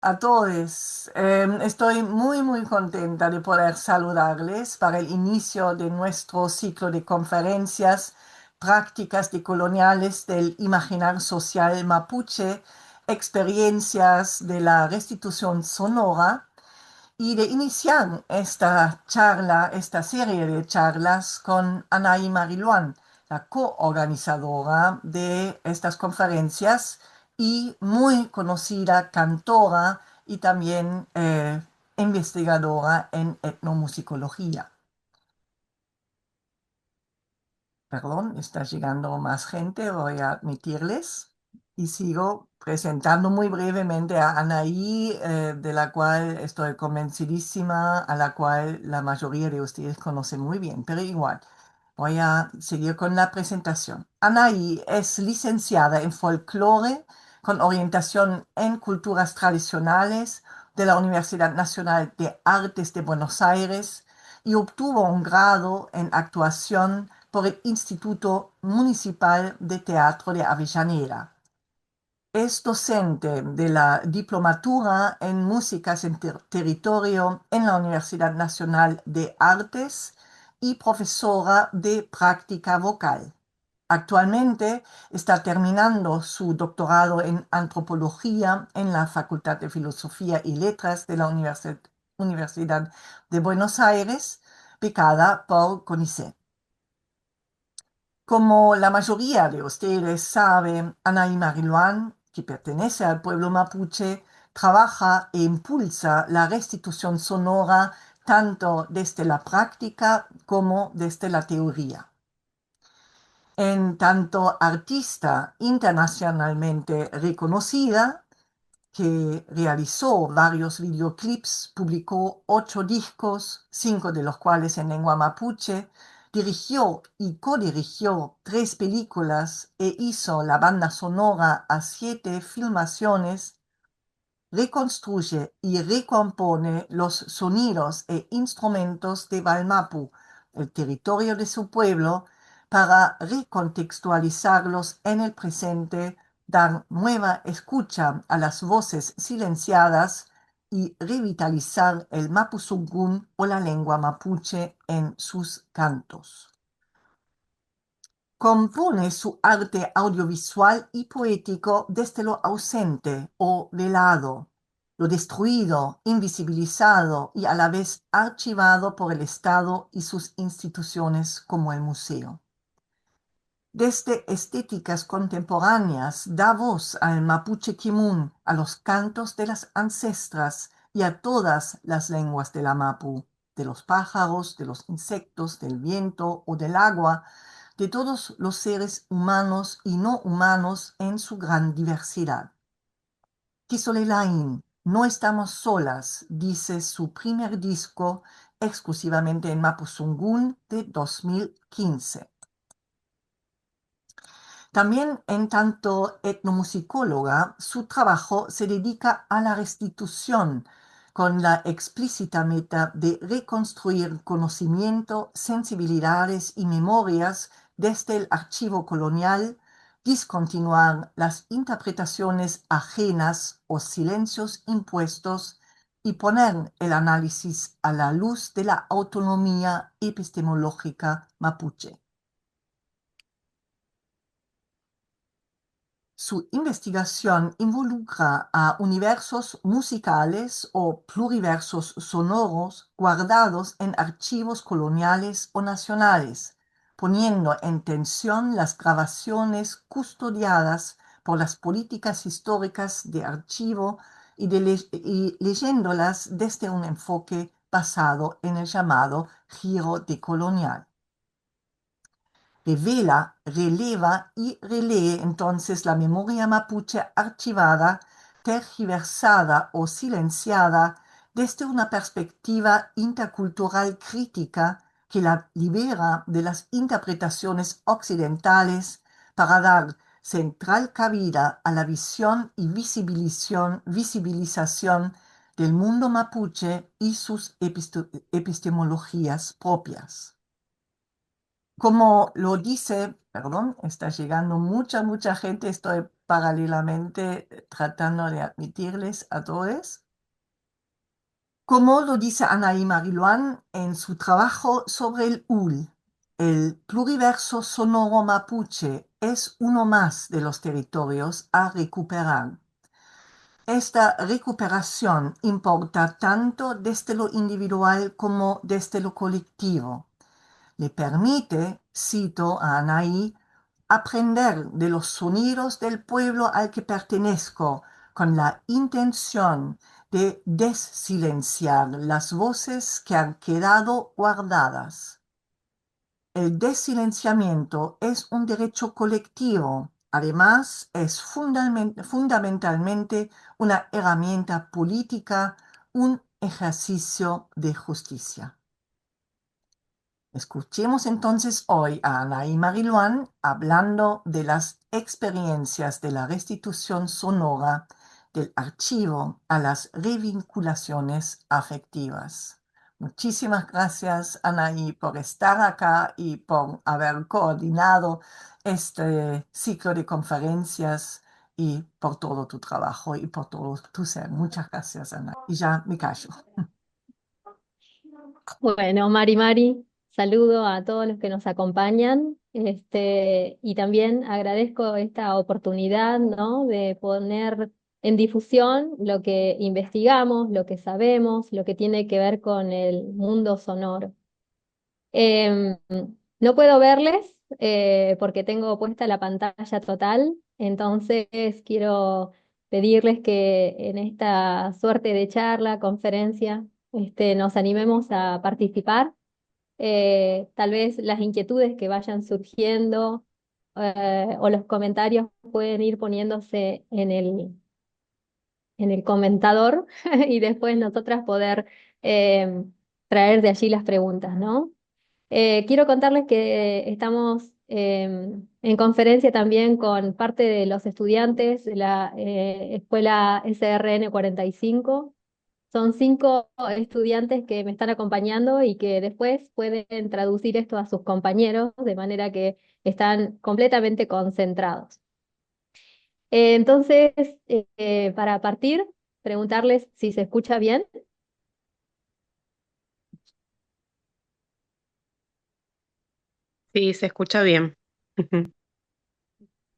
A todos, estoy muy contenta de poder saludarles para el inicio de nuestro ciclo de conferencias prácticas decoloniales del imaginar social mapuche, experiencias de la restitución sonora y de iniciar esta charla, esta serie de charlas con Anaí Mariluán, la coorganizadora de estas conferencias y muy conocida cantora y también investigadora en etnomusicología. Perdón, está llegando más gente, voy a admitirles. Y sigo presentando muy brevemente a Anaí, de la cual estoy convencidísima, a la cual la mayoría de ustedes conocen muy bien, pero igual. Voy a seguir con la presentación. Anaí es licenciada en folclore con orientación en culturas tradicionales de la Universidad Nacional de Artes de Buenos Aires y obtuvo un grado en actuación por el Instituto Municipal de Teatro de Avellaneda. Es docente de la Diplomatura en Músicas en Territorio en la Universidad Nacional de Artes y profesora de práctica vocal. Actualmente está terminando su doctorado en antropología en la Facultad de Filosofía y Letras de la Universidad de Buenos Aires, becada por CONICET. Como la mayoría de ustedes saben, Anaí Mariluán, que pertenece al pueblo mapuche, trabaja e impulsa la restitución sonora tanto desde la práctica como desde la teoría. En tanto artista internacionalmente reconocida, que realizó varios videoclips, publicó 8 discos, 5 de los cuales en lengua mapuche, dirigió y codirigió 3 películas e hizo la banda sonora a 7 filmaciones, reconstruye y recompone los sonidos e instrumentos de Valmapu, el territorio de su pueblo, para recontextualizarlos en el presente, dar nueva escucha a las voces silenciadas y revitalizar el mapuzungún o la lengua mapuche en sus cantos. Compone su arte audiovisual y poético desde lo ausente o velado, lo destruido, invisibilizado y a la vez archivado por el Estado y sus instituciones como el museo. Desde estéticas contemporáneas da voz al mapuche kimun, a los cantos de las ancestras y a todas las lenguas de la mapu, de los pájaros, de los insectos, del viento o del agua, de todos los seres humanos y no humanos en su gran diversidad. Kisolelain, no estamos solas, dice su primer disco exclusivamente en mapuzungún de 2015. También en tanto etnomusicóloga, su trabajo se dedica a la restitución con la explícita meta de reconstruir conocimiento, sensibilidades y memorias desde el archivo colonial, discontinuar las interpretaciones ajenas o silencios impuestos y poner el análisis a la luz de la autonomía epistemológica mapuche. Su investigación involucra a universos musicales o pluriversos sonoros guardados en archivos coloniales o nacionales, poniendo en tensión las grabaciones custodiadas por las políticas históricas de archivo y leyéndolas desde un enfoque basado en el llamado giro decolonial. Revela, releva y relee entonces la memoria mapuche archivada, tergiversada o silenciada desde una perspectiva intercultural crítica que la libera de las interpretaciones occidentales para dar central cabida a la visión y visibilización del mundo mapuche y sus epistemologías propias. Como lo dice, perdón, está llegando mucha gente, estoy paralelamente tratando de admitirles a todos. Como lo dice Anaí Mariluán en su trabajo sobre el UL, el pluriverso sonoro mapuche es uno más de los territorios a recuperar. Esta recuperación importa tanto desde lo individual como desde lo colectivo. Le permite, cito a Anaí, aprender de los sonidos del pueblo al que pertenezco con la intención de desilenciar las voces que han quedado guardadas. El desilenciamiento es un derecho colectivo. Además, es fundamentalmente una herramienta política, un ejercicio de justicia. Escuchemos entonces hoy a Anaí Mariluán hablando de las experiencias de la restitución sonora del archivo a las revinculaciones afectivas. Muchísimas gracias, Anaí, por estar acá y por haber coordinado este ciclo de conferencias y por todo tu trabajo y por todo tu ser. Muchas gracias, Anaí. Y ya me callo. Bueno, Mari, saludo a todos los que nos acompañan, y también agradezco esta oportunidad, ¿no? De poner en difusión lo que investigamos, lo que sabemos, lo que tiene que ver con el mundo sonoro. Em, no puedo verles porque tengo puesta la pantalla total, entonces quiero pedirles que en esta suerte de charla, conferencia, nos animemos a participar. Tal vez las inquietudes que vayan surgiendo o los comentarios pueden ir poniéndose en el comentador y después nosotras poder traer de allí las preguntas, ¿no? Quiero contarles que estamos en conferencia también con parte de los estudiantes de la escuela SRN 45. Son 5 estudiantes que me están acompañando y que después pueden traducir esto a sus compañeros, de manera que están completamente concentrados. Entonces, para partir, preguntarles si se escucha bien. Sí, se escucha bien. Ujú.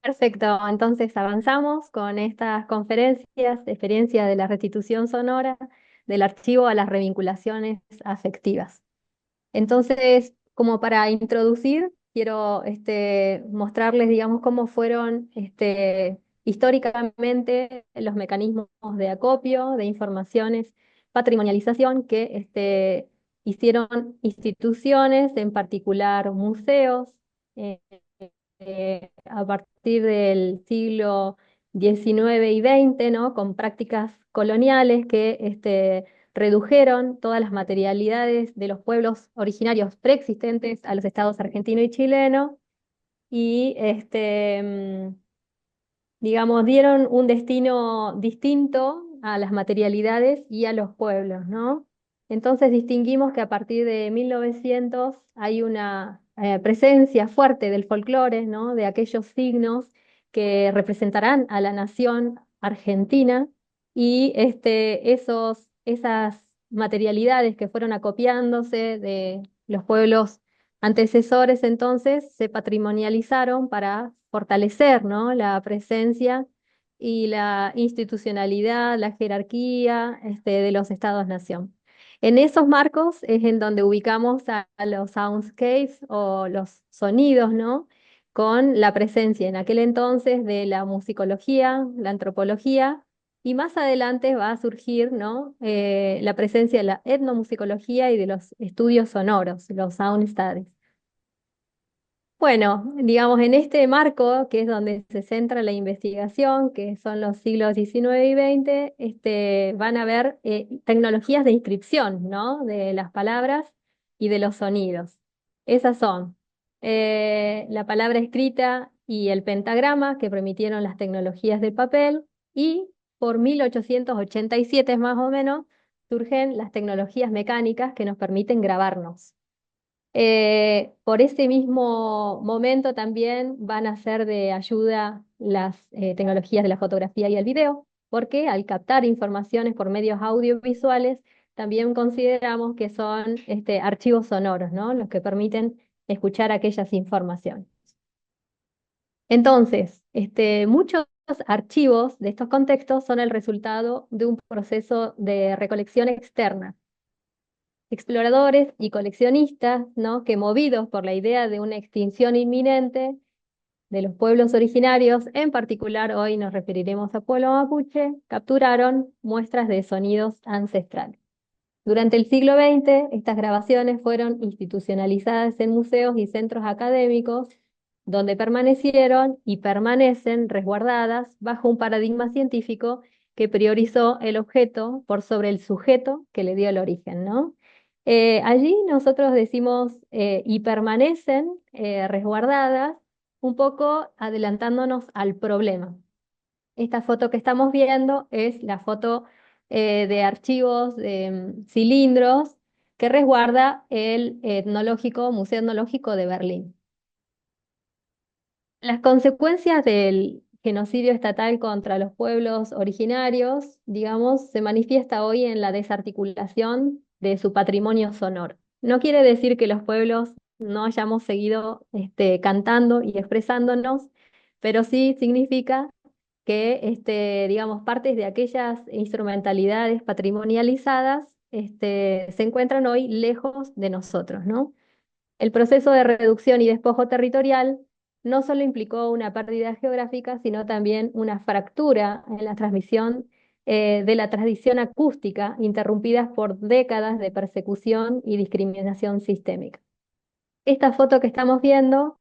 Perfecto, entonces avanzamos con estas conferencias, experiencia de la restitución sonora del archivo a las revinculaciones afectivas. Entonces, como para introducir, quiero mostrarles, digamos, cómo fueron históricamente los mecanismos de acopio de informaciones, patrimonialización que hicieron instituciones, en particular museos, eh, a partir del siglo XIX y XX, ¿no? Con prácticas coloniales que redujeron todas las materialidades de los pueblos originarios preexistentes a los estados argentino y chileno y digamos, dieron un destino distinto a las materialidades y a los pueblos, ¿no? Entonces distinguimos que a partir de 1900 hay una presencia fuerte del folclore, ¿no? De aquellos signos que representarán a la nación argentina y esas materialidades que fueron acopiándose de los pueblos antecesores entonces se patrimonializaron para fortalecer, ¿no? La presencia y la institucionalidad, la jerarquía, de los estados-nación. En esos marcos es en donde ubicamos a los soundscapes o los sonidos, ¿no? Con la presencia en aquel entonces de la musicología, la antropología, y más adelante va a surgir, ¿no? La presencia de la etnomusicología y de los estudios sonoros, los sound studies. Bueno, digamos, en este marco, que es donde se centra la investigación, que son los siglos XIX y XX, van a haber tecnologías de inscripción, ¿no? De las palabras y de los sonidos. Esas son la palabra escrita y el pentagrama, que permitieron las tecnologías de papel, y por 1887 más o menos surgen las tecnologías mecánicas que nos permiten grabarnos. Por ese mismo momento también van a ser de ayuda las tecnologías de la fotografía y el video, porque al captar informaciones por medios audiovisuales, también consideramos que son archivos sonoros, ¿no? Los que permiten escuchar aquellas informaciones. Entonces, muchos archivos de estos contextos son el resultado de un proceso de recolección externa. Exploradores y coleccionistas, ¿no? Que movidos por la idea de una extinción inminente de los pueblos originarios, en particular hoy nos referiremos a pueblo mapuche, capturaron muestras de sonidos ancestrales. Durante el siglo XX, estas grabaciones fueron institucionalizadas en museos y centros académicos, donde permanecieron y permanecen resguardadas bajo un paradigma científico que priorizó el objeto por sobre el sujeto que le dio el origen, ¿no? Allí nosotros decimos y permanecen resguardadas, un poco adelantándonos al problema. Esta foto que estamos viendo es la foto de archivos de cilindros que resguarda el Museo Etnológico de Berlín. Las consecuencias del genocidio estatal contra los pueblos originarios, digamos, se manifiesta hoy en la desarticulación de su patrimonio sonoro. No quiere decir que los pueblos no hayamos seguido cantando y expresándonos, pero sí significa que, digamos, partes de aquellas instrumentalidades patrimonializadas, se encuentran hoy lejos de nosotros, ¿no? El proceso de reducción y despojo territorial no solo implicó una pérdida geográfica, sino también una fractura en la transmisión de la tradición acústica, interrumpidas por décadas de persecución y discriminación sistémica. Esta foto que estamos viendo,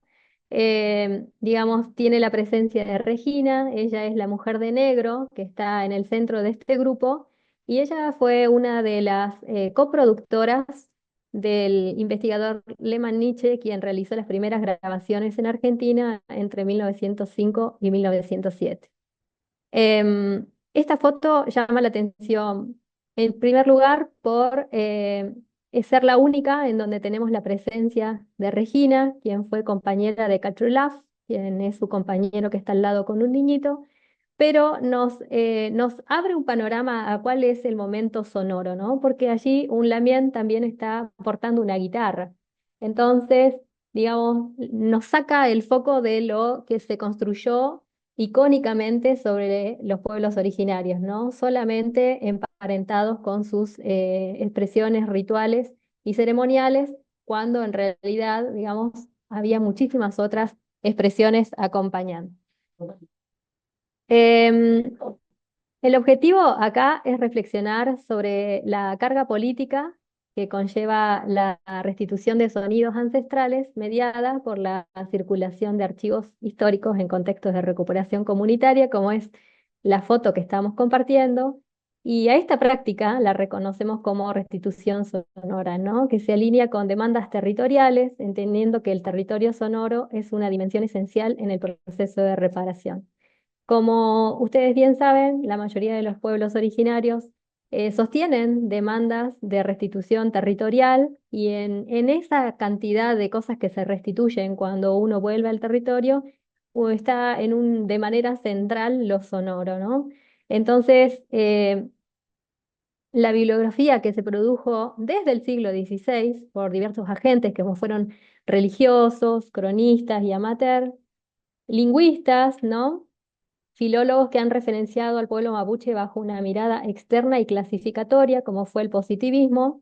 digamos, tiene la presencia de Regina. Ella es la mujer de negro que está en el centro de este grupo, y ella fue una de las coproductoras del investigador Lehmann Nietzsche, quien realizó las primeras grabaciones en Argentina entre 1905 y 1907. Esta foto llama la atención, en primer lugar, por ser la única en donde tenemos la presencia de Regina, quien fue compañera de Catrulaf, quien es su compañero que está al lado con un niñito, pero nos abre un panorama a cuál es el momento sonoro, ¿no? Porque allí un lamien también está portando una guitarra. Entonces, digamos, nos saca el foco de lo que se construyó icónicamente sobre los pueblos originarios, ¿no? Solamente emparentados con sus expresiones rituales y ceremoniales, cuando en realidad, digamos, había muchísimas otras expresiones acompañando. Em, el objetivo acá es reflexionar sobre la carga política que conlleva la restitución de sonidos ancestrales mediada por la circulación de archivos históricos en contextos de recuperación comunitaria, como es la foto que estamos compartiendo. Y a esta práctica la reconocemos como restitución sonora, ¿no? Que se alinea con demandas territoriales, entendiendo que el territorio sonoro es una dimensión esencial en el proceso de reparación. Como ustedes bien saben, la mayoría de los pueblos originarios sostienen demandas de restitución territorial, y en esa cantidad de cosas que se restituyen cuando uno vuelve al territorio, está de manera central lo sonoro, ¿no? Entonces, la bibliografía que se produjo desde el siglo XVI por diversos agentes, como fueron religiosos, cronistas y amateurs, lingüistas, ¿no? Filólogos que han referenciado al pueblo mapuche bajo una mirada externa y clasificatoria, como fue el positivismo,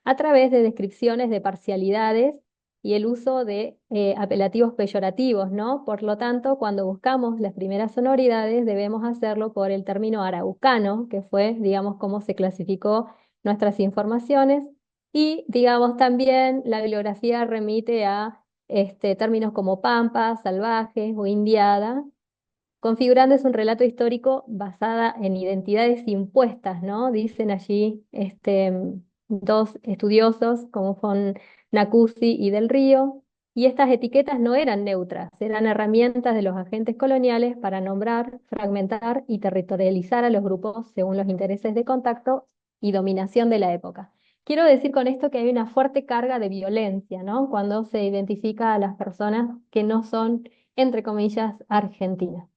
a través de descripciones de parcialidades y el uso de apelativos peyorativos, ¿no? Por lo tanto, cuando buscamos las primeras sonoridades, debemos hacerlo por el término araucano, que fue, digamos, cómo se clasificó nuestras informaciones, y, digamos, también la bibliografía remite a términos como pampa, salvaje o indiada, configurando es un relato histórico basada en identidades impuestas, ¿no? Dicen allí dos estudiosos, como son Nacusi y Del Río, y estas etiquetas no eran neutras, eran herramientas de los agentes coloniales para nombrar, fragmentar y territorializar a los grupos según los intereses de contacto y dominación de la época. Quiero decir con esto que hay una fuerte carga de violencia, ¿no? Cuando se identifica a las personas que no son, entre comillas, argentinas.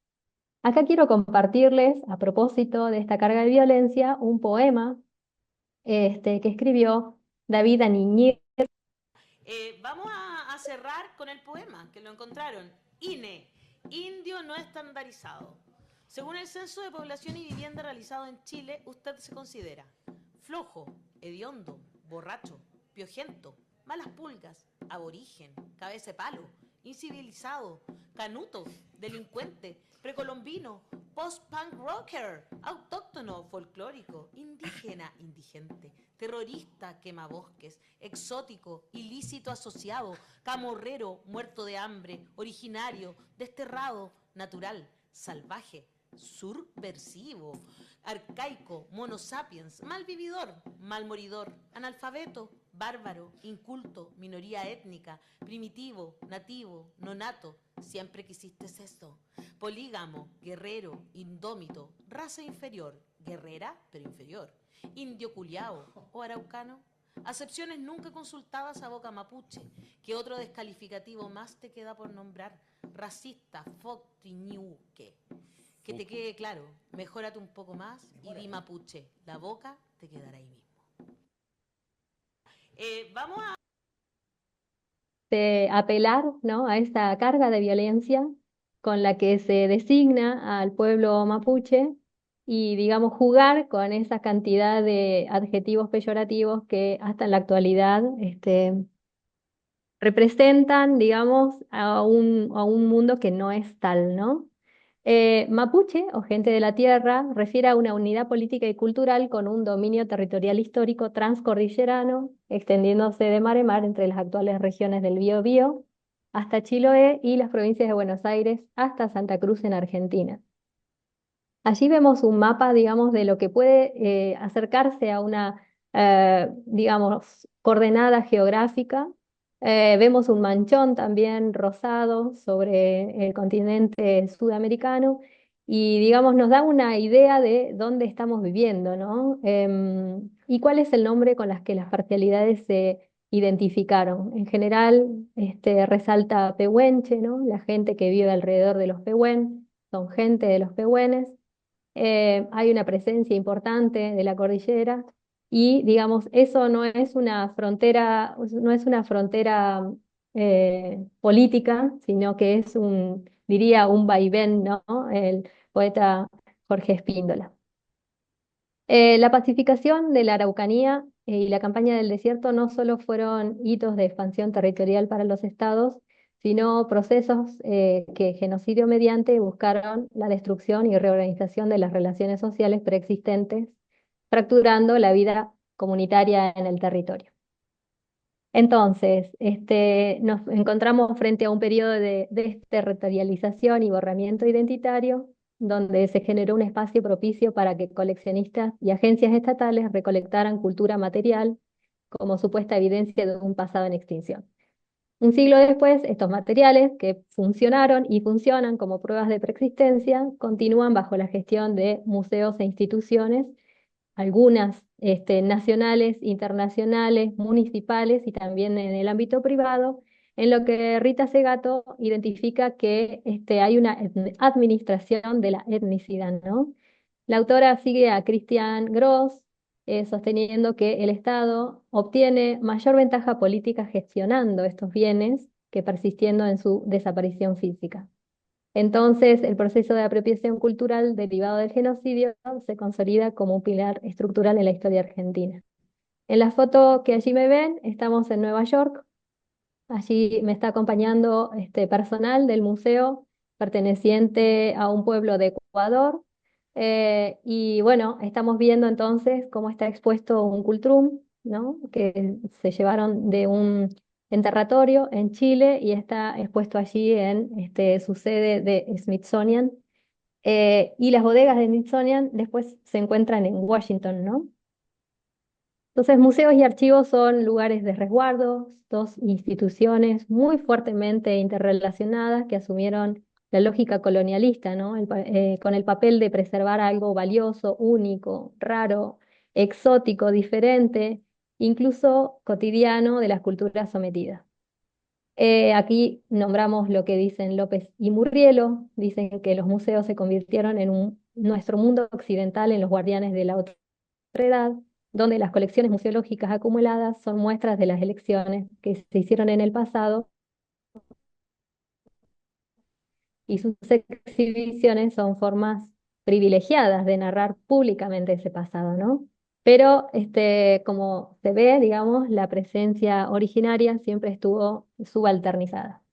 Acá quiero compartirles, a propósito de esta carga de violencia, un poema que escribió David Aniñez. Vamos a cerrar con el poema, que lo encontraron. INE, Indio No Estandarizado. Según el Censo de Población y Vivienda realizado en Chile, usted se considera flojo, hediondo, borracho, piojento, malas pulgas, aborigen, cabeza de palo, incivilizado, canuto, delincuente, precolombino, post-punk rocker, autóctono, folclórico, indígena, indigente, terrorista, quemabosques, exótico, ilícito asociado, camorrero, muerto de hambre, originario, desterrado, natural, salvaje, subversivo, arcaico, monosapiens, malvividor, malmoridor, analfabeto, bárbaro, inculto, minoría étnica, primitivo, nativo, nonato, siempre quisiste esto, polígamo, guerrero, indómito, raza inferior, guerrera pero inferior, indio culiao o araucano. Acepciones nunca consultadas a boca mapuche. ¿Qué otro descalificativo más te queda por nombrar? Racista, fotriñuque. Que te quede claro, mejórate un poco más y di mapuche. La boca te quedará ahí mismo. Vamos a... Apelar, ¿no? A esta carga de violencia con la que se designa al pueblo mapuche y, digamos, jugar con esa cantidad de adjetivos peyorativos que hasta en la actualidad representan, digamos, a un mundo que no es tal, ¿no? Mapuche, o gente de la tierra, refiere a una unidad política y cultural con un dominio territorial histórico transcordillerano, extendiéndose de mar en mar entre las actuales regiones del Biobío hasta Chiloé y las provincias de Buenos Aires hasta Santa Cruz en Argentina. Allí vemos un mapa, digamos, de lo que puede acercarse a una, digamos, coordenada geográfica. Vemos un manchón también rosado sobre el continente sudamericano y, digamos, nos da una idea de dónde estamos viviendo, ¿no? Y cuál es el nombre con las que las parcialidades se identificaron. En general, resalta Pehuenche, ¿no? La gente que vive alrededor de los Pehuen, son gente de los Pehuenes. Hay una presencia importante de la cordillera y, digamos, eso no es una frontera política, sino que es diría, un vaivén, ¿no? El poeta Jorge Espíndola. La pacificación de la Araucanía y la campaña del desierto no solo fueron hitos de expansión territorial para los estados, sino procesos que, genocidio mediante, buscaron la destrucción y reorganización de las relaciones sociales preexistentes, fracturando la vida comunitaria en el territorio. Entonces, nos encontramos frente a un periodo de desterritorialización y borramiento identitario, donde se generó un espacio propicio para que coleccionistas y agencias estatales recolectaran cultura material como supuesta evidencia de un pasado en extinción. Un siglo después, estos materiales, que funcionaron y funcionan como pruebas de preexistencia, continúan bajo la gestión de museos e instituciones, algunas nacionales, internacionales, municipales y también en el ámbito privado, en lo que Rita Segato identifica que hay una administración de la etnicidad, ¿no? La autora sigue a Christian Gross, sosteniendo que el Estado obtiene mayor ventaja política gestionando estos bienes que persistiendo en su desaparición física. Entonces, el proceso de apropiación cultural derivado del genocidio se consolida como un pilar estructural en la historia argentina. En la foto que allí me ven, estamos en Nueva York. Allí me está acompañando este personal del museo perteneciente a un pueblo de Ecuador. Y bueno, estamos viendo entonces cómo está expuesto un cultrum, ¿no? Que se llevaron de un enterratorio en Chile y está expuesto allí en su sede de Smithsonian. Y las bodegas de Smithsonian después se encuentran en Washington, ¿no? Entonces, museos y archivos son lugares de resguardo, dos instituciones muy fuertemente interrelacionadas que asumieron la lógica colonialista, ¿no? Con el papel de preservar algo valioso, único, raro, exótico, diferente, incluso cotidiano de las culturas sometidas. Aquí nombramos lo que dicen López y Murrielo, dicen que los museos se convirtieron en nuestro mundo occidental en los guardianes de la otra edad, donde las colecciones museológicas acumuladas son muestras de las elecciones que se hicieron en el pasado y sus exhibiciones son formas privilegiadas de narrar públicamente ese pasado, ¿no? Pero como se ve, digamos, la presencia originaria siempre estuvo subalternizada.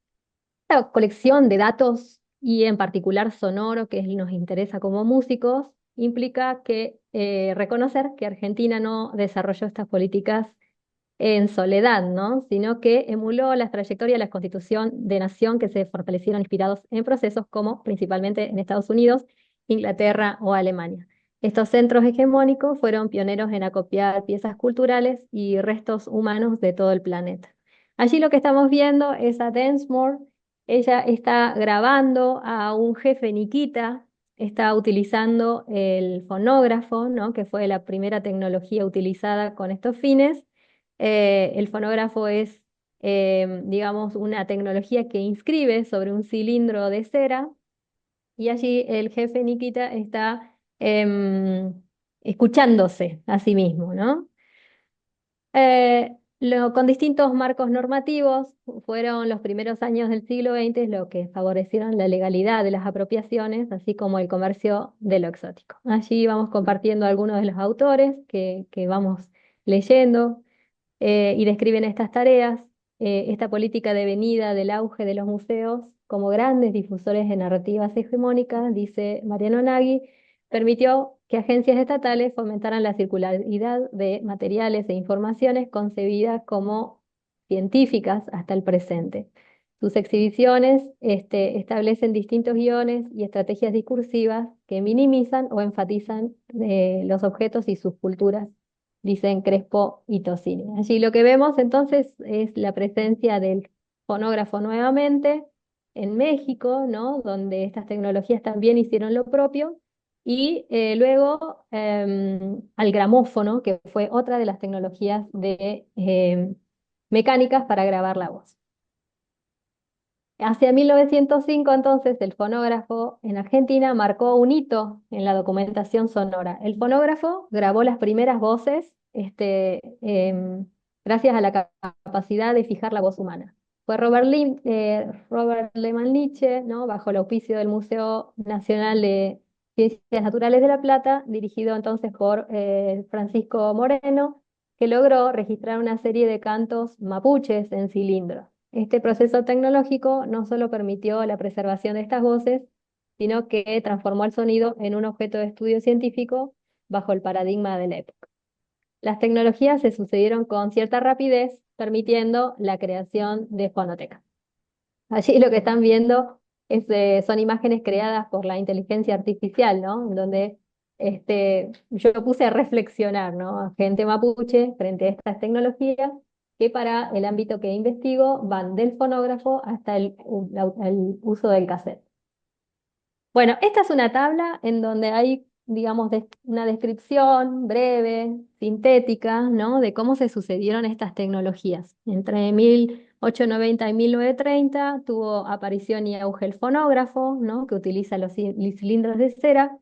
La colección de datos y en particular sonoro, que nos interesa como músicos, implica que reconocer que Argentina no desarrolló estas políticas en soledad, ¿no? Sino que emuló las trayectorias de la Constitución de Nación que se fortalecieron inspirados en procesos como principalmente en Estados Unidos, Inglaterra o Alemania. Estos centros hegemónicos fueron pioneros en acopiar piezas culturales y restos humanos de todo el planeta. Allí lo que estamos viendo es a Densmore. Ella está grabando a un jefe Nikita, está utilizando el fonógrafo, ¿no? Que fue la primera tecnología utilizada con estos fines. El fonógrafo es, digamos, una tecnología que inscribe sobre un cilindro de cera y allí el jefe Nikita está escuchándose a sí mismo, ¿no? Con distintos marcos normativos, fueron los primeros años del siglo XX lo que favorecieron la legalidad de las apropiaciones, así como el comercio de lo exótico. Allí vamos compartiendo algunos de los autores que vamos leyendo y describen estas tareas, esta política devenida del auge de los museos como grandes difusores de narrativas hegemónicas, dice Mariano Nagui, permitió que agencias estatales fomentaran la circularidad de materiales e informaciones concebidas como científicas hasta el presente. Sus exhibiciones establecen distintos guiones y estrategias discursivas que minimizan o enfatizan los objetos y sus culturas, dicen Crespo y Tosini. Allí lo que vemos entonces es la presencia del fonógrafo nuevamente en México, ¿no? Donde estas tecnologías también hicieron lo propio, y luego al gramófono, que fue otra de las tecnologías mecánicas para grabar la voz. Hacia 1905, entonces, el fonógrafo en Argentina marcó un hito en la documentación sonora. El fonógrafo grabó las primeras voces gracias a la capacidad de fijar la voz humana. Fue Robert Lehmann Nietzsche, ¿no? Bajo el auspicio del Museo Nacional de Ciencias Naturales de La Plata, dirigido entonces por Francisco Moreno, que logró registrar una serie de cantos mapuches en cilindro. Este proceso tecnológico no solo permitió la preservación de estas voces, sino que transformó el sonido en un objeto de estudio científico bajo el paradigma de la época. Las tecnologías se sucedieron con cierta rapidez, permitiendo la creación de fonotecas. Allí lo que están viendo son imágenes creadas por la inteligencia artificial, ¿no? Donde yo puse a reflexionar, ¿no? A gente mapuche frente a estas tecnologías que para el ámbito que investigo van del fonógrafo hasta el uso del cassette. Bueno, esta es una tabla en donde hay, digamos, una descripción breve, sintética, ¿no? De cómo se sucedieron estas tecnologías. Entre 1890 y 1930 tuvo aparición y auge el fonógrafo, ¿no? Que utiliza los cilindros de cera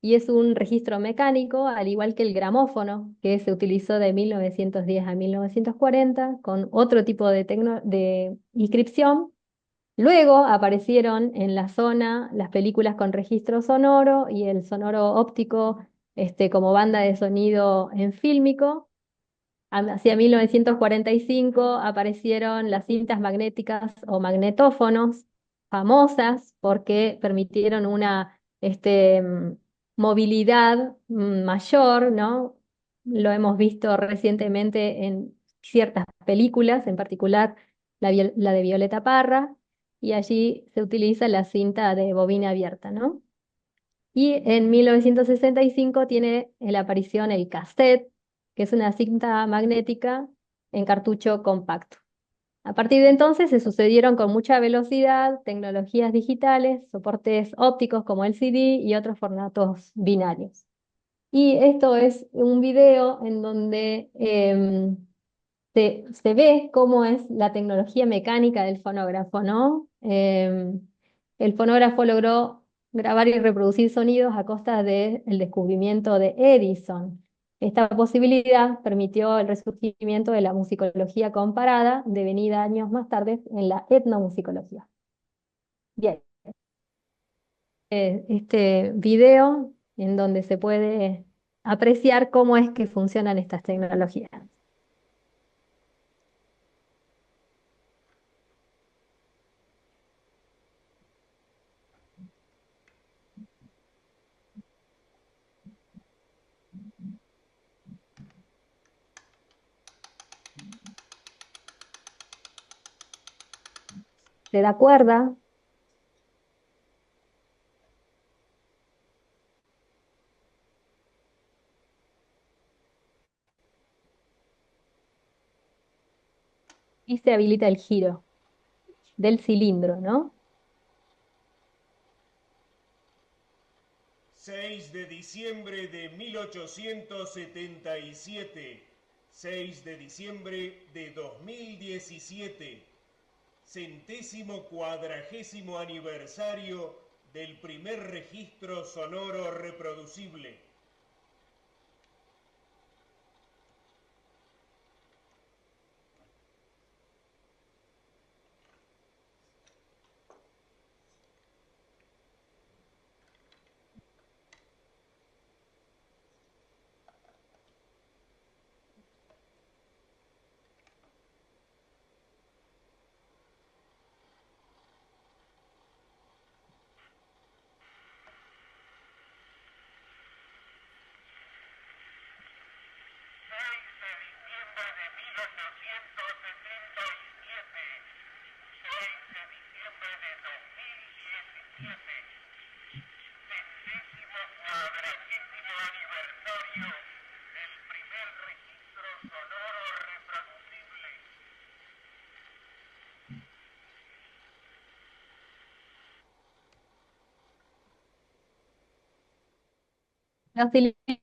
y es un registro mecánico, al igual que el gramófono, que se utilizó de 1910 a 1940 con otro tipo de inscripción. Luego aparecieron en la zona las películas con registro sonoro y el sonoro óptico como banda de sonido en fílmico. Hacia 1945 aparecieron las cintas magnéticas o magnetófonos, famosas porque permitieron una movilidad mayor, ¿no? Lo hemos visto recientemente en ciertas películas, en particular la de Violeta Parra, y allí se utiliza la cinta de bobina abierta, ¿no? Y en 1965 tiene la aparición el cassette, que es una cinta magnética en cartucho compacto. A partir de entonces se sucedieron con mucha velocidad tecnologías digitales, soportes ópticos como el CD y otros formatos binarios. Y esto es un video en donde se ve cómo es la tecnología mecánica del fonógrafo, ¿no? El fonógrafo logró grabar y reproducir sonidos a costa del descubrimiento de Edison. Esta posibilidad permitió el resurgimiento de la musicología comparada, devenida años más tarde en la etnomusicología. Bien, este video en donde se puede apreciar cómo es que funcionan estas tecnologías. Se da cuerda y se habilita el giro del cilindro, ¿no? 6 de diciembre de 1877, 6 de diciembre de 2017, 140º aniversario del primer registro sonoro reproducible. La oscilación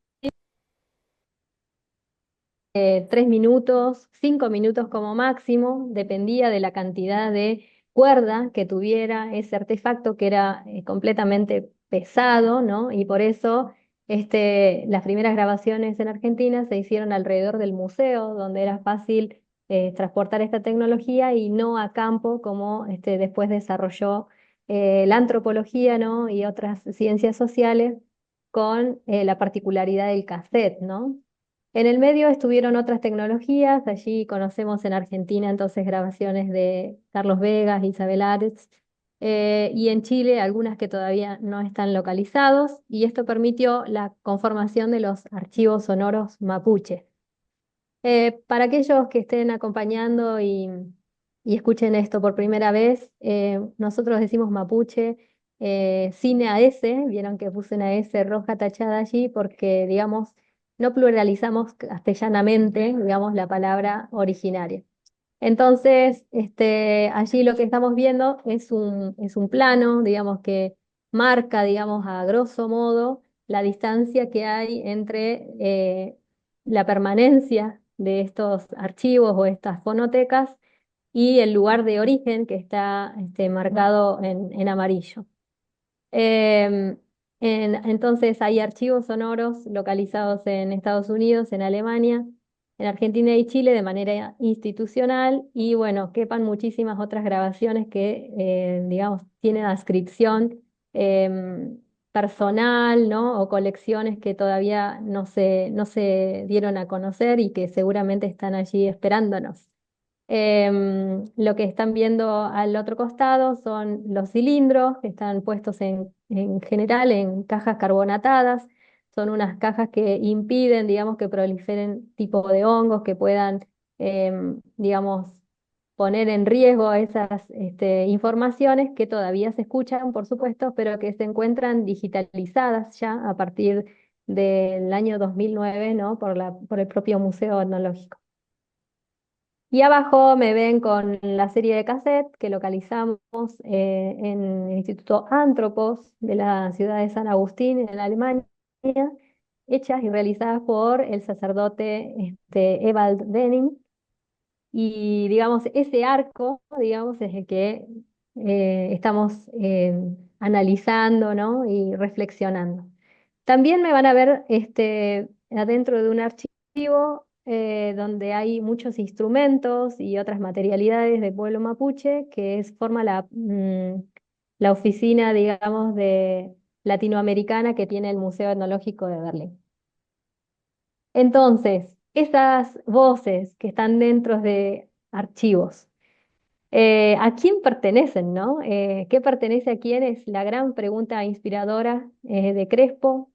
3 minutos, 5 minutos como máximo, dependía de la cantidad de cuerda que tuviera ese artefacto que era completamente pesado, ¿no? Y por eso las primeras grabaciones en Argentina se hicieron alrededor del museo, donde era fácil transportar esta tecnología y no a campo como después desarrolló la antropología, ¿no? Y otras ciencias sociales con la particularidad del cassette, ¿no? En el medio estuvieron otras tecnologías, allí conocemos en Argentina entonces grabaciones de Carlos Vegas, Isabel Aretz, y en Chile algunas que todavía no están localizados, y esto permitió la conformación de los archivos sonoros mapuche. Para aquellos que estén acompañando y escuchen esto por primera vez, nosotros decimos mapuche sin AS, vieron que puse una S roja tachada allí porque, digamos, no pluralizamos castellanamente, digamos, la palabra originaria. Entonces, allí lo que estamos viendo es un plano, digamos, que marca, digamos, a grosso modo la distancia que hay entre la permanencia de estos archivos o estas fonotecas y el lugar de origen que está marcado en amarillo. Em, entonces hay archivos sonoros localizados en Estados Unidos, en Alemania, en Argentina y Chile de manera institucional y bueno, quepan muchísimas otras grabaciones que, digamos, tienen adscripción em, personal, ¿no? O colecciones que todavía no se dieron a conocer y que seguramente están allí esperándonos. Lo que están viendo al otro costado son los cilindros que están puestos en general en cajas carbonatadas. Son unas cajas que impiden, digamos, que proliferen tipo de hongos que puedan, digamos, poner en riesgo esas informaciones que todavía se escuchan, por supuesto, pero que se encuentran digitalizadas ya a partir del año 2009, ¿no? Por el propio Museo Etnológico. Y abajo me ven con la serie de cassette que localizamos en el Instituto Antropos de la ciudad de San Agustín, en Alemania, hechas y realizadas por el sacerdote Ewald Denning. Y digamos, ese arco, digamos, es el que estamos analizando, ¿no? Y reflexionando. También me van a ver adentro de un archivo donde hay muchos instrumentos y otras materialidades del pueblo mapuche, forma la oficina, digamos, de latinoamericana que tiene el Museo Etnológico de Berlín. Entonces, esas voces que están dentro de archivos, ¿a quién pertenecen, no? ¿Qué pertenece a quién? Es la gran pregunta inspiradora de Crespo.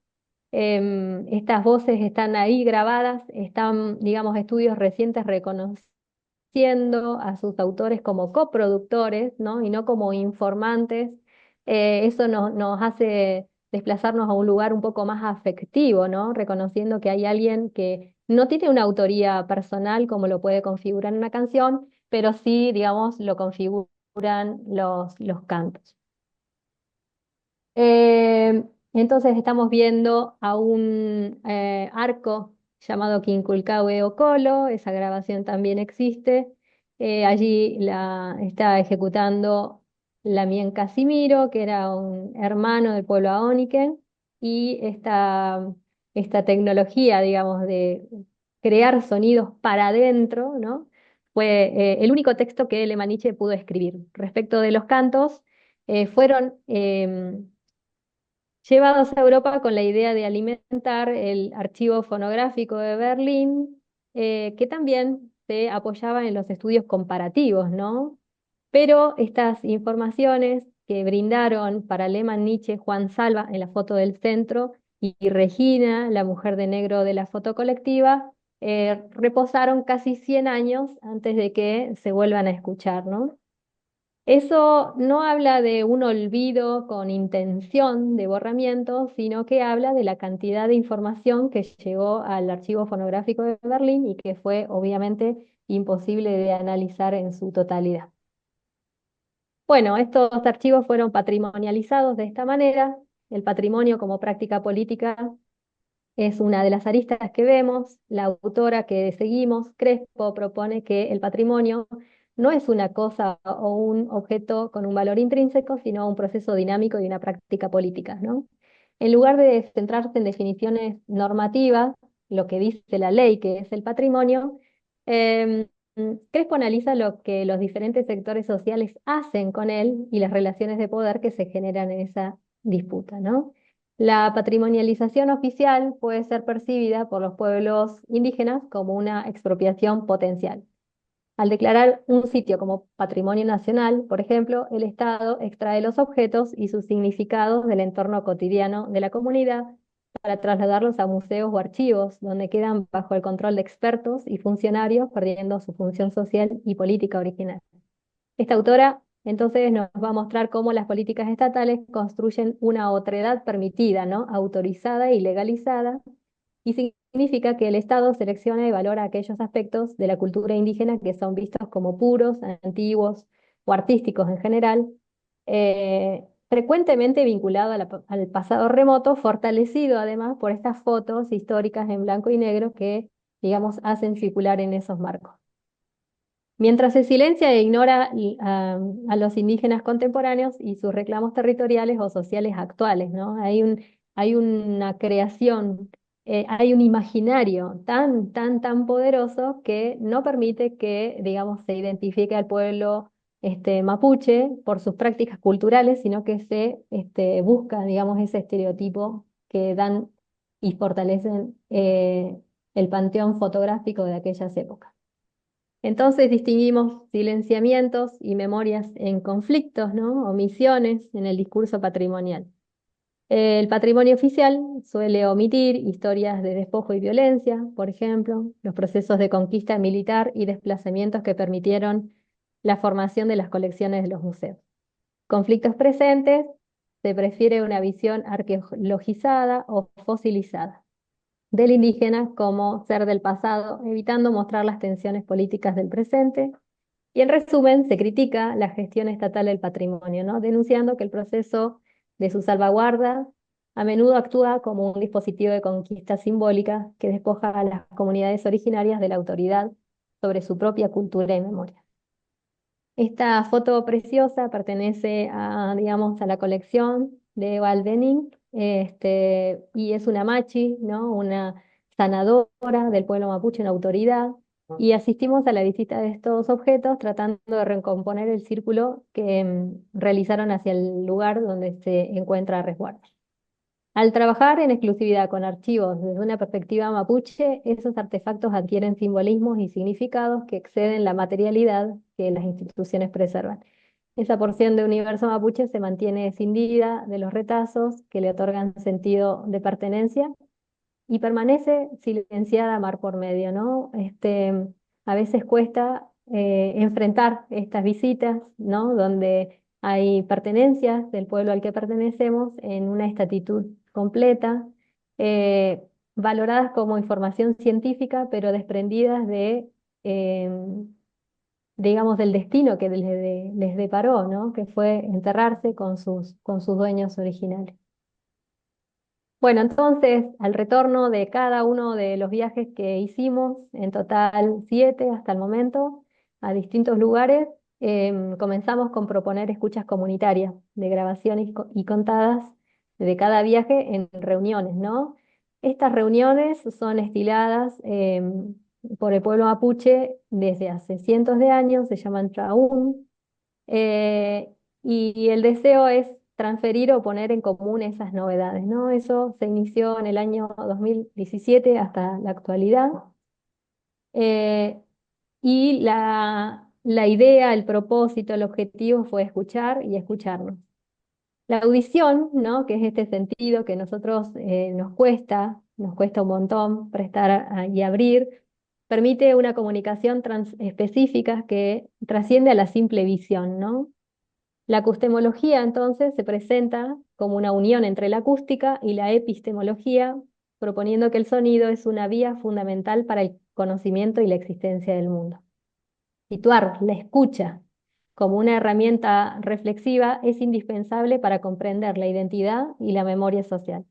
Estas voces están ahí grabadas, están, digamos, estudios recientes reconociendo a sus autores como coproductores, ¿no? Y no como informantes. Eso nos hace desplazarnos a un lugar un poco más afectivo, ¿no? Reconociendo que hay alguien que no tiene una autoría personal como lo puede configurar una canción, pero sí, digamos, lo configuran los cantos. Entonces estamos viendo a un arco llamado Quinculcahue Ocolo, esa grabación también existe. Allí está ejecutando Lamien Casimiro, que era un hermano del pueblo ahóniken, y esta tecnología, digamos, de crear sonidos para adentro, ¿no? Fue el único texto que Lemaniche pudo escribir. Respecto de los cantos, fueron llevados a Europa con la idea de alimentar el archivo fonográfico de Berlín, que también se apoyaba en los estudios comparativos, ¿no? Pero estas informaciones que brindaron para Lehmann, Nietzsche, Juan Salva en la foto del centro y Regina, la mujer de negro de la foto colectiva, reposaron casi 100 años antes de que se vuelvan a escuchar, ¿no? Eso no habla de un olvido con intención de borramiento, sino que habla de la cantidad de información que llegó al archivo fonográfico de Berlín y que fue obviamente imposible de analizar en su totalidad. Bueno, estos archivos fueron patrimonializados de esta manera. El patrimonio como práctica política es una de las aristas que vemos. La autora que seguimos, Crespo, propone que el patrimonio no es una cosa o un objeto con un valor intrínseco, sino un proceso dinámico y una práctica política, ¿no? En lugar de centrarse en definiciones normativas, lo que dice la ley que es el patrimonio, em, Crespo analiza lo que los diferentes sectores sociales hacen con él y las relaciones de poder que se generan en esa disputa, ¿no? La patrimonialización oficial puede ser percibida por los pueblos indígenas como una expropiación potencial. Al declarar un sitio como patrimonio nacional, por ejemplo, el Estado extrae los objetos y sus significados del entorno cotidiano de la comunidad para trasladarlos a museos o archivos, donde quedan bajo el control de expertos y funcionarios, perdiendo su función social y política original. Esta autora entonces nos va a mostrar cómo las políticas estatales construyen una otredad permitida, ¿no? Autorizada y legalizada, y significa que el Estado selecciona y valora aquellos aspectos de la cultura indígena que son vistos como puros, antiguos o artísticos en general, frecuentemente vinculado al pasado remoto, fortalecido además por estas fotos históricas en blanco y negro que, digamos, hacen circular en esos marcos. Mientras se silencia e ignora a los indígenas contemporáneos y sus reclamos territoriales o sociales actuales, ¿no? Hay una creación, hay un imaginario tan poderoso que no permite que, digamos, se identifique al pueblo mapuche por sus prácticas culturales, sino que se busca, digamos, ese estereotipo que dan y fortalecen el panteón fotográfico de aquellas épocas. Entonces distinguimos silenciamientos y memorias en conflictos, ¿no? Omisiones en el discurso patrimonial. El patrimonio oficial suele omitir historias de despojo y violencia, por ejemplo, los procesos de conquista militar y desplazamientos que permitieron la formación de las colecciones de los museos. Conflictos presentes, se prefiere una visión arqueologizada o fosilizada del indígena como ser del pasado, evitando mostrar las tensiones políticas del presente. Y en resumen, se critica la gestión estatal del patrimonio, ¿no? Denunciando que el proceso de su salvaguarda a menudo actúa como un dispositivo de conquista simbólica que despoja a las comunidades originarias de la autoridad sobre su propia cultura y memoria. Esta foto preciosa pertenece a, digamos, a la colección de Val Denning, y es una machi, ¿no? Una sanadora del pueblo mapuche, una autoridad, y asistimos a la visita de estos objetos tratando de recomponer el círculo que realizaron hacia el lugar donde se encuentra a resguardo. Al trabajar en exclusividad con archivos desde una perspectiva mapuche, esos artefactos adquieren simbolismos y significados que exceden la materialidad que las instituciones preservan. Esa porción de universo mapuche se mantiene escindida de los retazos que le otorgan sentido de pertenencia y permanece silenciada mar por medio, ¿no? A veces cuesta enfrentar estas visitas, ¿no? Donde hay pertenencias del pueblo al que pertenecemos en una estatitud completa, eh, valoradas como información científica, pero desprendidas de, digamos, del destino que les deparó, ¿no? Que fue enterrarse con sus dueños originales. Bueno, entonces, al retorno de cada uno de los viajes que hicimos, en total 7 hasta el momento, a distintos lugares, comenzamos con proponer escuchas comunitarias de grabaciones y contadas de cada viaje en reuniones, ¿no? Estas reuniones son estiladas por el pueblo mapuche desde hace cientos de años, se llaman traún, eh, y el deseo es transferir o poner en común esas novedades, ¿no? Eso se inició en el año 2017 hasta la actualidad. Eh, y la idea, el propósito, el objetivo fue escuchar y escucharnos. La audición, ¿no? Que es este sentido que nosotros nos cuesta un montón prestar y abrir, permite una comunicación específica que trasciende a la simple visión, ¿no? La acustemología, entonces, se presenta como una unión entre la acústica y la epistemología, proponiendo que el sonido es una vía fundamental para el conocimiento y la existencia del mundo. Situar la escucha como una herramienta reflexiva es indispensable para comprender la identidad y la memoria social.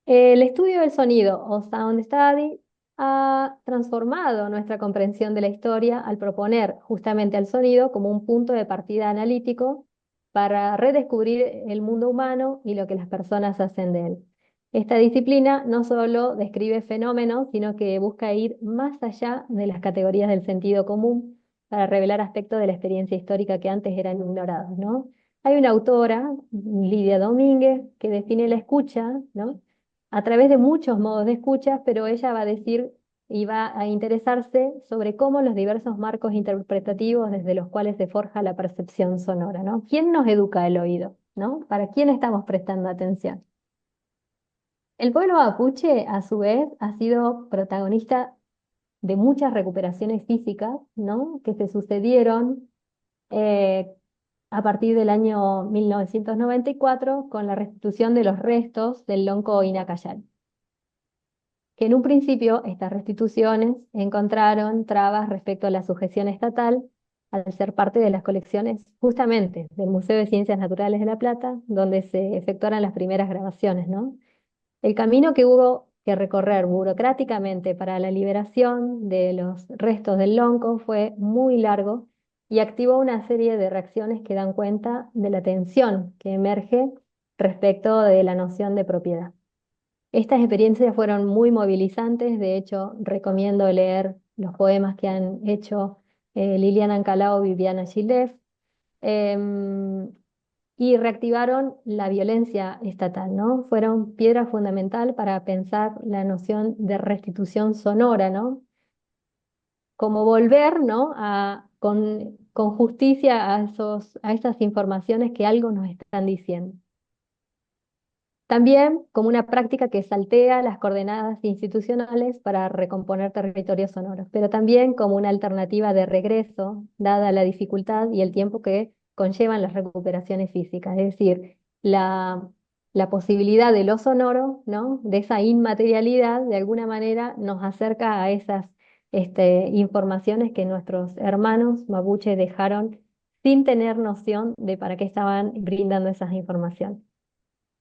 El estudio del sonido o sound study ha transformado nuestra comprensión de la historia al proponer justamente al sonido como un punto de partida analítico para redescubrir el mundo humano y lo que las personas hacen de él. Esta disciplina no solo describe fenómenos, sino que busca ir más allá de las categorías del sentido común para revelar aspectos de la experiencia histórica que antes eran ignorados, ¿no? Hay una autora, Lidia Domínguez, que define la escucha, ¿no? A través de muchos modos de escucha, pero ella va a decir y va a interesarse sobre cómo los diversos marcos interpretativos desde los cuales se forja la percepción sonora, ¿no? ¿Quién nos educa el oído, ¿no? ¿Para quién estamos prestando atención? El pueblo mapuche, a su vez, ha sido protagonista de muchas recuperaciones físicas, ¿no? Que se sucedieron eh, a partir del año 1994 con la restitución de los restos del Lonco Inacayal, que en un principio estas restituciones encontraron trabas respecto a la sujeción estatal al ser parte de las colecciones justamente del Museo de Ciencias Naturales de La Plata, donde se efectuaron las primeras grabaciones, ¿no? El camino que hubo que recorrer burocráticamente para la liberación de los restos del lonco fue muy largo y activó una serie de reacciones que dan cuenta de la tensión que emerge respecto de la noción de propiedad. Estas experiencias fueron muy movilizantes, de hecho recomiendo leer los poemas que han hecho Liliana Ancalao y Viviana Gilev, em, y reactivaron la violencia estatal, ¿no? Fueron piedra fundamental para pensar la noción de restitución sonora, ¿no? Como volver, ¿no? Con justicia a esas informaciones que algo nos están diciendo. También como una práctica que saltea las coordenadas institucionales para recomponer territorios sonoros, pero también como una alternativa de regreso, dada la dificultad y el tiempo que conllevan las recuperaciones físicas, es decir, la posibilidad de lo sonoro, ¿no? De esa inmaterialidad, de alguna manera nos acerca a esas informaciones que nuestros hermanos mapuche dejaron sin tener noción de para qué estaban brindando esas informaciones.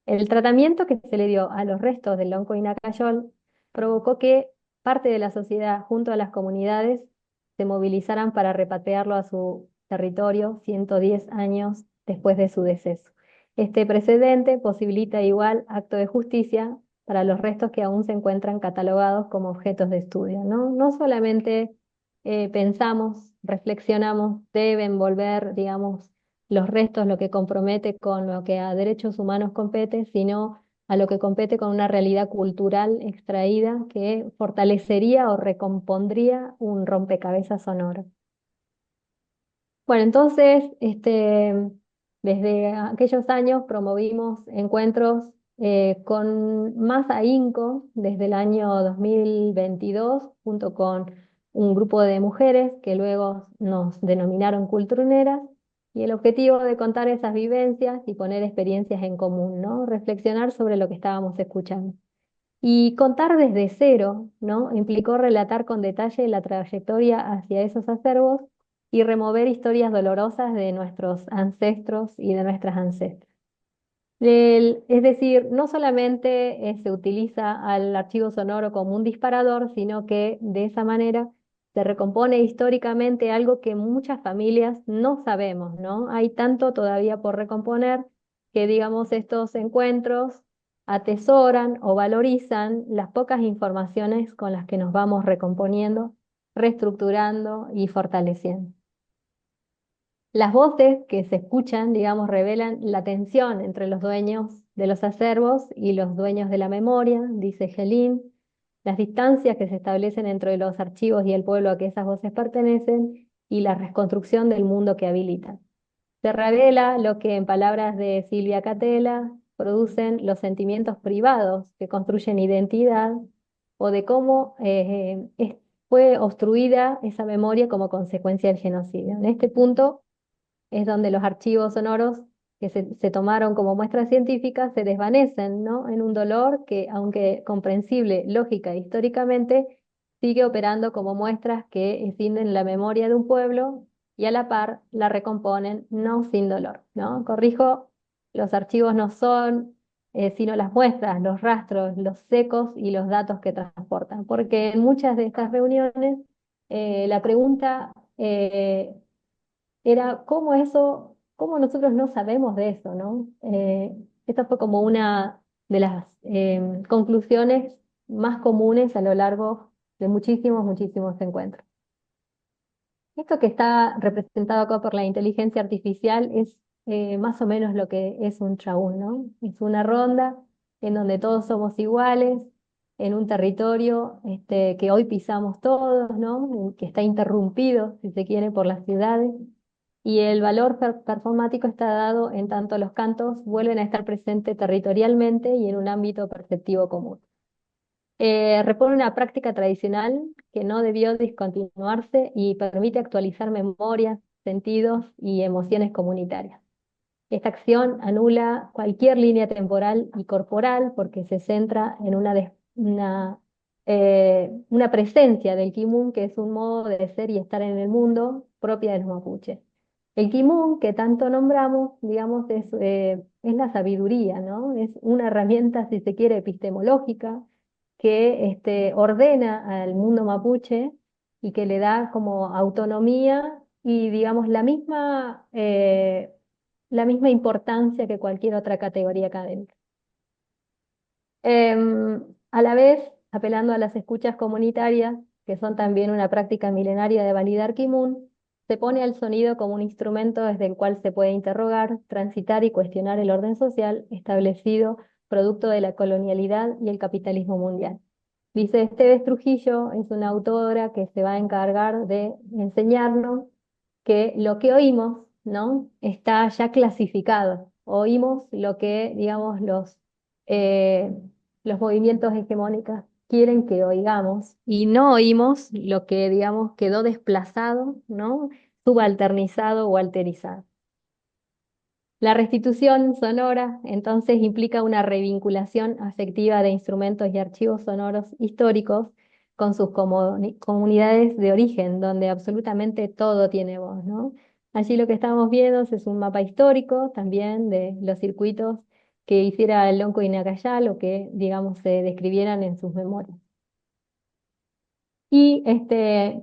El tratamiento que se le dio a los restos del Lonco Inacayol provocó que parte de la sociedad junto a las comunidades se movilizaran para repatriarlo a su territorio 110 años después de su deceso. Este precedente posibilita igual acto de justicia para los restos que aún se encuentran catalogados como objetos de estudio, ¿no? No solamente pensamos, reflexionamos, deben volver, digamos, los restos, lo que compromete con lo que a derechos humanos compete, sino a lo que compete con una realidad cultural extraída que fortalecería o recompondría un rompecabezas sonoro. Bueno, entonces, desde aquellos años promovimos encuentros con más ahínco desde el año 2022, junto con un grupo de mujeres que luego nos denominaron cultureras, y el objetivo de contar esas vivencias y poner experiencias en común, ¿no? Reflexionar sobre lo que estábamos escuchando. Y contar desde cero, ¿no? Implicó relatar con detalle la trayectoria hacia esos acervos y remover historias dolorosas de nuestros ancestros y de nuestras ancestras. Es decir, no solamente se utiliza al archivo sonoro como un disparador, sino que de esa manera se recompone históricamente algo que muchas familias no sabemos, ¿no? Hay tanto todavía por recomponer que, digamos, estos encuentros atesoran o valorizan las pocas informaciones con las que nos vamos recomponiendo, reestructurando y fortaleciendo. Las voces que se escuchan, digamos, revelan la tensión entre los dueños de los acervos y los dueños de la memoria, dice Gelín, las distancias que se establecen entre los archivos y el pueblo a que esas voces pertenecen y la reconstrucción del mundo que habilitan. Se revela lo que, en palabras de Silvia Catela, producen los sentimientos privados que construyen identidad o de cómo fue obstruida esa memoria como consecuencia del genocidio. En este punto es donde los archivos sonoros que se tomaron como muestras científicas se desvanecen, ¿no? En un dolor que, aunque comprensible lógica e históricamente, sigue operando como muestras que escinden la memoria de un pueblo y a la par la recomponen, no sin dolor, ¿no? Corrijo, los archivos no son sino las muestras, los rastros, los ecos y los datos que transportan, porque en muchas de estas reuniones la pregunta era cómo eso, cómo nosotros no sabemos de eso, ¿no? Esta fue como una de las conclusiones más comunes a lo largo de muchísimos, muchísimos encuentros. Esto que está representado acá por la inteligencia artificial es más o menos lo que es un chaún, ¿no? Es una ronda en donde todos somos iguales, en un territorio que hoy pisamos todos, ¿no? Que está interrumpido, si se quiere, por las ciudades. Y el valor performático está dado en tanto los cantos vuelven a estar presentes territorialmente y en un ámbito perceptivo común. Repone una práctica tradicional que no debió discontinuarse y permite actualizar memorias, sentidos y emociones comunitarias. Esta acción anula cualquier línea temporal y corporal porque se centra en una presencia del Kimun, que es un modo de ser y estar en el mundo propia de los mapuches. El Kimun, que tanto nombramos, digamos, es la sabiduría, ¿no? Es una herramienta, si se quiere, epistemológica que ordena al mundo mapuche y que le da como autonomía y, digamos, la misma importancia que cualquier otra categoría académica. A la vez, apelando a las escuchas comunitarias, que son también una práctica milenaria de validar Kimun, se pone al sonido como un instrumento desde el cual se puede interrogar, transitar y cuestionar el orden social establecido producto de la colonialidad y el capitalismo mundial. Dice Esteves Trujillo, es una autora que se va a encargar de enseñarnos que lo que oímos, ¿no? Está ya clasificado. Oímos lo que, digamos, eh, los movimientos hegemónicos quieren que oigamos y no oímos lo que, digamos, quedó desplazado, ¿no? Subalternizado o alterizado. La restitución sonora entonces implica una revinculación afectiva de instrumentos y archivos sonoros históricos con sus comunidades de origen, donde absolutamente todo tiene voz, ¿no? Allí lo que estamos viendo es un mapa histórico también de los circuitos que hiciera el Lonco Inacayal o que, digamos, se describieran en sus memorias. Y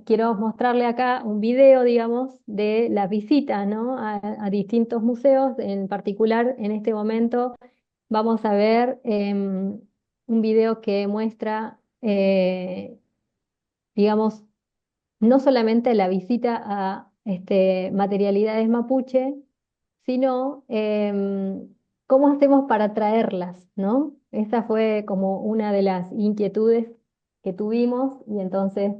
quiero mostrarle acá un video, digamos, de las visitas, ¿no? a distintos museos. En particular, en este momento vamos a ver un video que muestra, digamos, no solamente la visita a materialidades mapuche, sino cómo hacemos para traerlas, ¿no? Esa fue como una de las inquietudes que tuvimos y entonces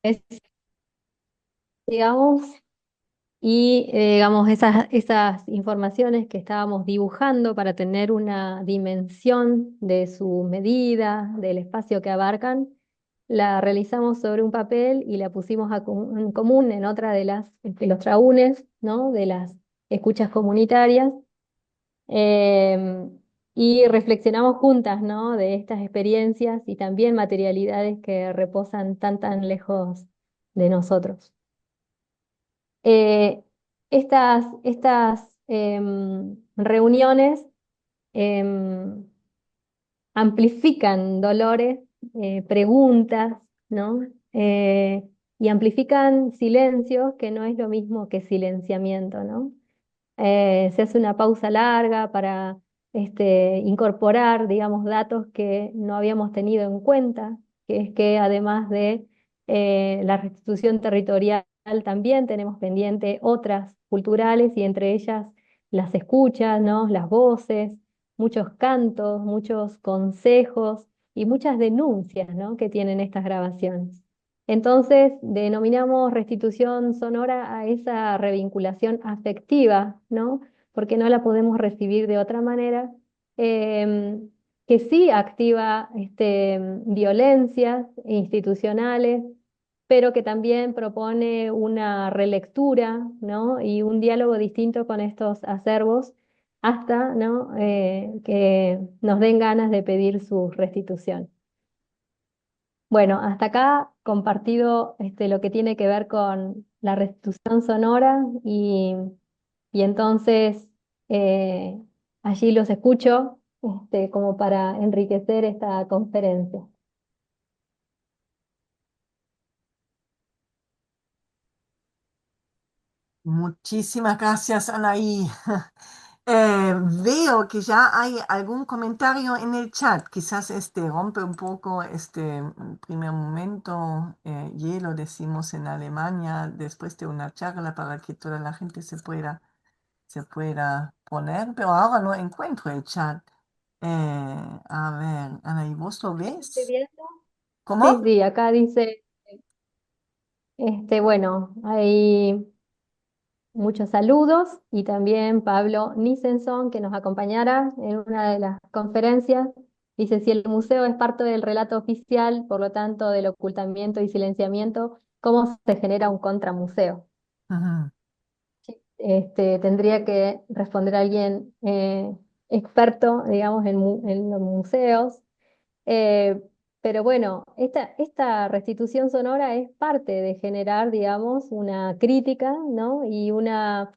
es, digamos, y digamos, esas informaciones que estábamos dibujando para tener una dimensión de su medida, del espacio que abarcan, la realizamos sobre un papel y la pusimos en común en otra de los traúnes, ¿no? De las escuchas comunitarias. Y reflexionamos juntas, ¿no? De estas experiencias y también materialidades que reposan tan lejos de nosotros. Eh, estas reuniones em, amplifican dolores, preguntas, ¿no? Y amplifican silencios, que no es lo mismo que silenciamiento, ¿no? Se hace una pausa larga para incorporar, digamos, datos que no habíamos tenido en cuenta, que es que además de la restitución territorial también tenemos pendiente otras culturales y entre ellas las escuchas, ¿no? Las voces, muchos cantos, muchos consejos y muchas denuncias, ¿no? que tienen estas grabaciones. Entonces, denominamos restitución sonora a esa revinculación afectiva, ¿no? Porque no la podemos recibir de otra manera, em, que sí activa violencias institucionales, pero que también propone una relectura, ¿no? Y un diálogo distinto con estos acervos hasta, ¿no? Que nos den ganas de pedir su restitución. Bueno, hasta acá compartido lo que tiene que ver con la restitución sonora y entonces eh, allí los escucho como para enriquecer esta conferencia. Muchísimas gracias, Anaí. Veo que ya hay algún comentario en el chat. Quizás rompe un poco primer momento. Hielo decimos en Alemania después de una charla para que toda la gente se pueda poner, pero ahora no encuentro el chat. A ver, Anaí, ¿vos lo ¿Estoy ves? viendo? Sí, ¿Cómo? sí, acá dice, bueno, hay muchos saludos y también Pablo Nisenson, que nos acompañara en una de las conferencias. Dice, si el museo es parte del relato oficial, por lo tanto del ocultamiento y silenciamiento, ¿cómo se genera un contramuseo? Ujú. Tendría que responder alguien experto, digamos, en los museos. Eh, pero bueno, esta restitución sonora es parte de generar, digamos, una crítica, ¿no? Y una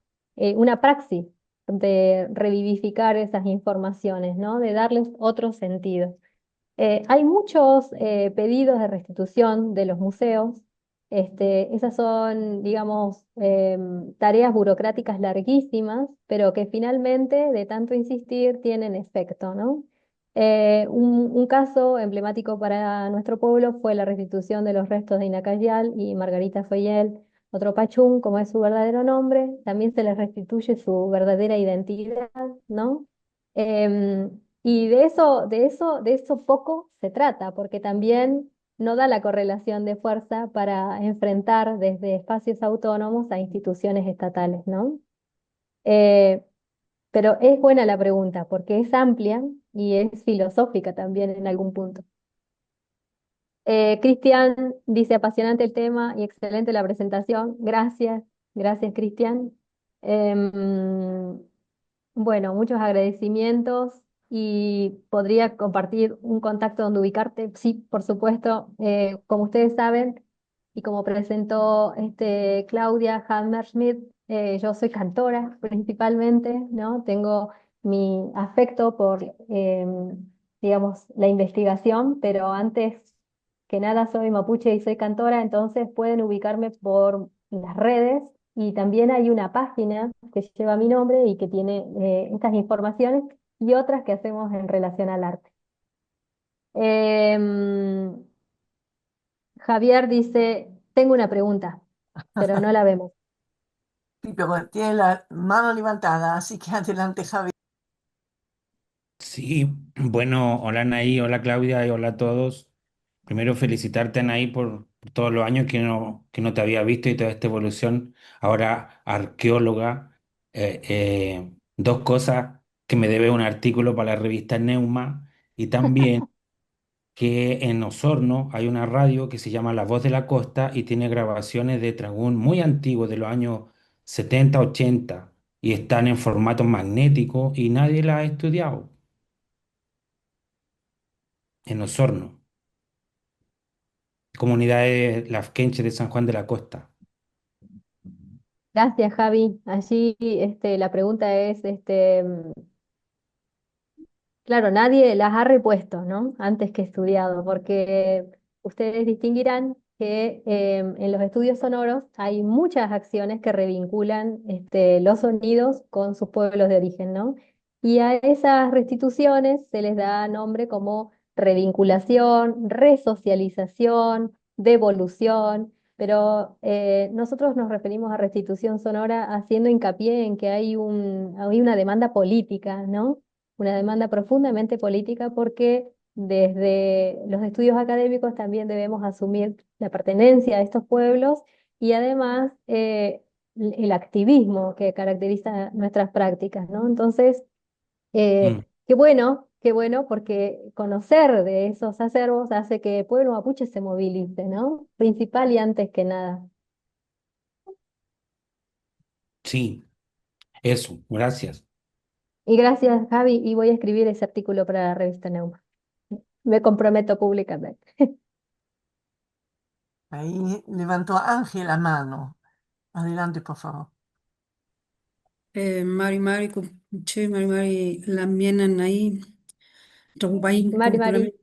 praxis de revivificar esas informaciones, ¿no? De darles otro sentido. Hay muchos pedidos de restitución de los museos. Esas son, digamos, tareas burocráticas larguísimas, pero que finalmente, de tanto insistir, tienen efecto, ¿no? Un caso emblemático para nuestro pueblo fue la restitución de los restos de Ina Cayal y Margarita Feyel, otro Pachún, como es su verdadero nombre. También se les restituye su verdadera identidad, ¿no? Y de eso poco se trata, porque también no da la correlación de fuerza para enfrentar desde espacios autónomos a instituciones estatales, ¿no? Eh, pero es buena la pregunta, porque es amplia y es filosófica también en algún punto. Cristian dice apasionante el tema y excelente la presentación. Gracias, gracias, Cristian. Em, bueno, muchos agradecimientos y podría compartir un contacto donde ubicarte. Sí, por supuesto. Como ustedes saben y como presentó Claudia Hammerschmidt, yo soy cantora principalmente, ¿no? Tengo mi afecto por, digamos, la investigación, pero antes que nada soy mapuche y soy cantora, entonces pueden ubicarme por las redes y también hay una página que lleva mi nombre y que tiene estas informaciones y otras que hacemos en relación al arte. Em, Javier dice, tengo una pregunta, pero no la vemos. Sí, pero tiene la mano levantada, así que adelante, Javi. Sí, bueno, hola Anaí, hola Claudia y hola a todos. Primero felicitarte Anaí por todos los años que no te había visto y toda esta evolución. Ahora arqueóloga. Dos cosas que me debe un artículo para la revista Neuma y también que en Osorno hay una radio que se llama La Voz de la Costa y tiene grabaciones de Tragún muy antiguos de los años 70, 80 y están en formato magnético y nadie la ha estudiado en Osorno. Comunidad de Lafkenche de San Juan de la Costa. Gracias, Javi. Allí la pregunta es, claro, nadie las ha repuesto, ¿no? Antes que estudiado, porque ustedes distinguirán que en los estudios sonoros hay muchas acciones que revinculan los sonidos con sus pueblos de origen, ¿no? Y a esas restituciones se les da nombre como revinculación, resocialización, devolución, pero nosotros nos referimos a restitución sonora haciendo hincapié en que hay una demanda política, ¿no? Una demanda profundamente política porque desde los estudios académicos también debemos asumir la pertenencia a estos pueblos y además el activismo que caracteriza nuestras prácticas, ¿no? Entonces, Mm, qué bueno, porque conocer de esos acervos hace que el pueblo mapuche se movilice, ¿no? Principal y antes que nada. sí, eso, gracias. Y gracias, Javi, y voy a escribir ese artículo para la revista Neuma. Me comprometo públicamente. Ahí levantó Ángel la mano. Adelante, por favor. Mari Mari, che, Mari Mari, lamienan ahí, Ragupaín, Mari, Mari.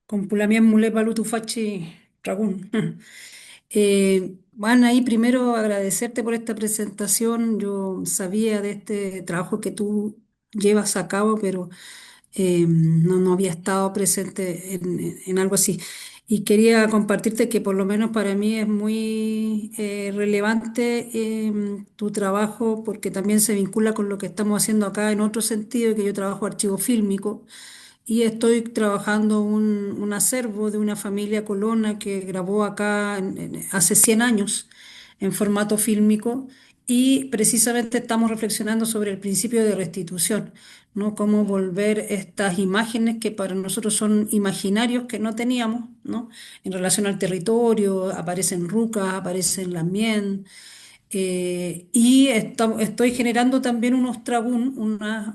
Compulamien Mule Palutu Fachi, Ragún. Bueno, ahí primero agradecerte por esta presentación. Yo sabía de este trabajo que tú llevas a cabo, pero no había estado presente en algo así. Y quería compartirte que por lo menos para mí es muy relevante tu trabajo porque también se vincula con lo que estamos haciendo acá en otro sentido, que yo trabajo archivo fílmico y estoy trabajando un acervo de una familia colona que grabó acá hace 100 años en formato fílmico y precisamente estamos reflexionando sobre el principio de restitución, ¿no? Cómo volver estas imágenes que para nosotros son imaginarios que no teníamos, ¿no? En relación al territorio, aparecen rucas, aparecen lamien, estoy generando también unos trabún,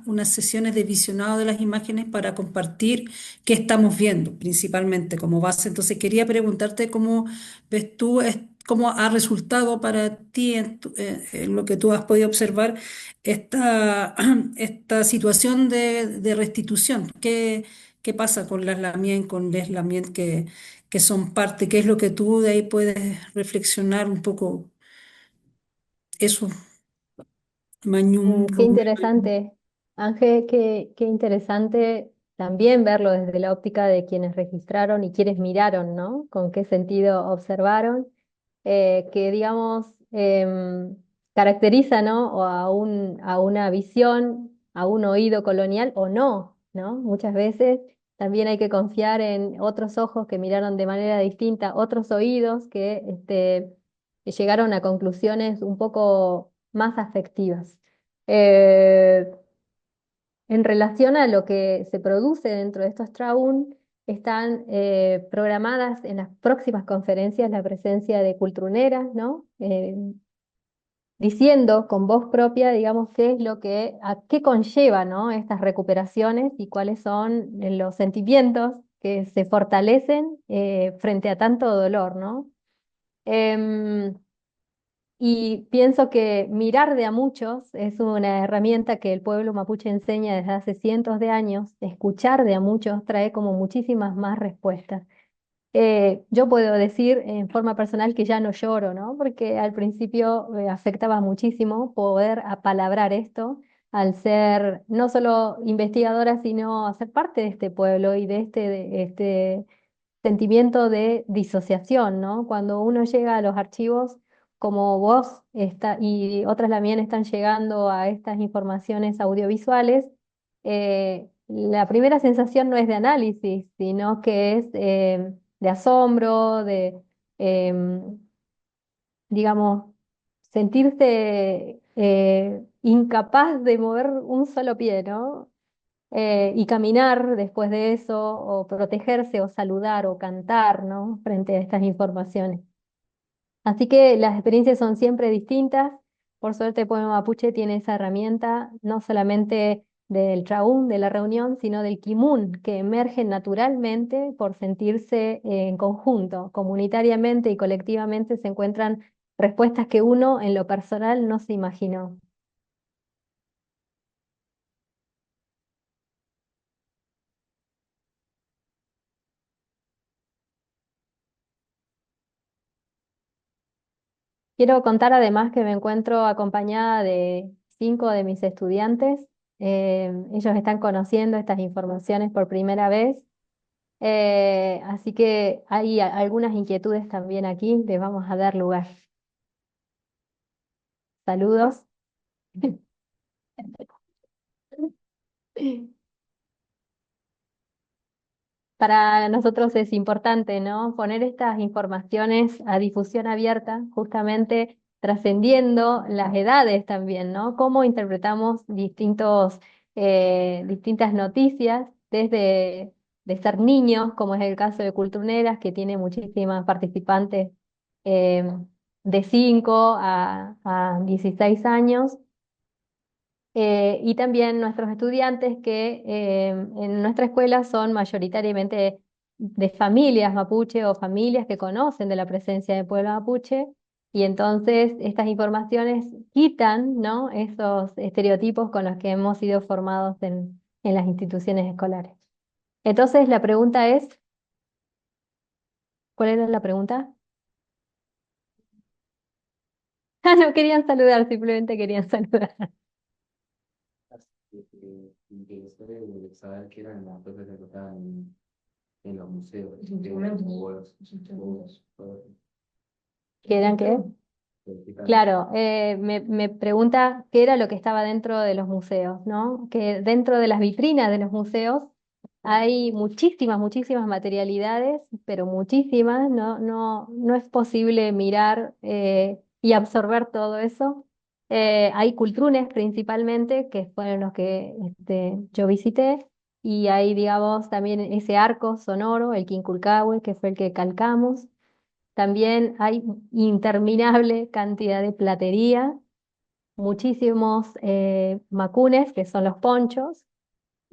unas sesiones de visionado de las imágenes para compartir qué estamos viendo, principalmente como base. Entonces quería preguntarte cómo ves tú, cómo ha resultado para ti en lo que tú has podido observar esta, esta situación de restitución. ¿Qué pasa con las Lamien, con Les Lamien que son parte? ¿Qué es lo que tú de ahí puedes reflexionar un poco? Eso. Mañum, Qué Rubén. interesante, Ángel, qué interesante también verlo desde la óptica de quienes registraron y quienes miraron, ¿no? Con qué sentido observaron, que digamos caracteriza, ¿no? O a una visión, a un oído colonial o no, ¿no? Muchas veces también hay que confiar en otros ojos que miraron de manera distinta, otros oídos que llegaron a conclusiones un poco más afectivas. Eh, en relación a lo que se produce dentro de estos traún, están programadas en las próximas conferencias la presencia de cultruneras, ¿no? Diciendo con voz propia, digamos, qué es lo que, a qué conlleva, ¿no? Estas recuperaciones y cuáles son los sentimientos que se fortalecen frente a tanto dolor, ¿no? Em, y pienso que mirar de a muchos es una herramienta que el pueblo mapuche enseña desde hace cientos de años. Escuchar de a muchos trae como muchísimas más respuestas. Yo puedo decir en forma personal que ya no lloro, ¿no? Porque al principio me afectaba muchísimo poder apalabrar esto al ser no solo investigadora, sino hacer parte de este pueblo y de este sentimiento de disociación, ¿no? Cuando uno llega a los archivos, como vos y otras también están llegando a estas informaciones audiovisuales, la primera sensación no es de análisis, sino que es de asombro, em, digamos, sentirse incapaz de mover un solo pie, ¿no? Y caminar después de eso, o protegerse, o saludar, o cantar, ¿no? Frente a estas informaciones. Así que las experiencias son siempre distintas. Por suerte, el pueblo mapuche tiene esa herramienta, no solamente del traún, de la reunión, sino del kimun, que emerge naturalmente por sentirse en conjunto, comunitariamente y colectivamente se encuentran respuestas que uno en lo personal no se imaginó. Quiero contar además que me encuentro acompañada de 5 de mis estudiantes. Ellos están conociendo estas informaciones por primera vez. Así que hay algunas inquietudes también aquí, les vamos a dar lugar. Saludos. Para nosotros es importante, ¿no? Poner estas informaciones a difusión abierta, justamente trascendiendo las edades también, ¿no? Cómo interpretamos distintas noticias desde de ser niños, como es el caso de Cultuneras, que tiene muchísimas participantes eh, de 5 a 16 años, y también nuestros estudiantes que en nuestra escuela son mayoritariamente de familias mapuche o familias que conocen de la presencia del pueblo mapuche, y entonces estas informaciones quitan, ¿no?, esos estereotipos con los que hemos sido formados en las instituciones escolares. Entonces la pregunta es, ¿cuál era la pregunta? Ah, no querían saludar, simplemente querían saludar. Interesé saber qué eran las cosas que tocaban en los museos. ¿Qué eran qué? Claro, me pregunta qué era lo que estaba dentro de los museos, ¿no? Que dentro de las vitrinas de los museos hay muchísimas materialidades, pero muchísimas, no es posible mirar y absorber todo eso. Hay cultrunes principalmente, que fueron los que yo visité, y hay, digamos, también ese arco sonoro, el Quinculcahue, que fue el que calcamos. También hay interminable cantidad de platería, muchísimos macunes, que son los ponchos,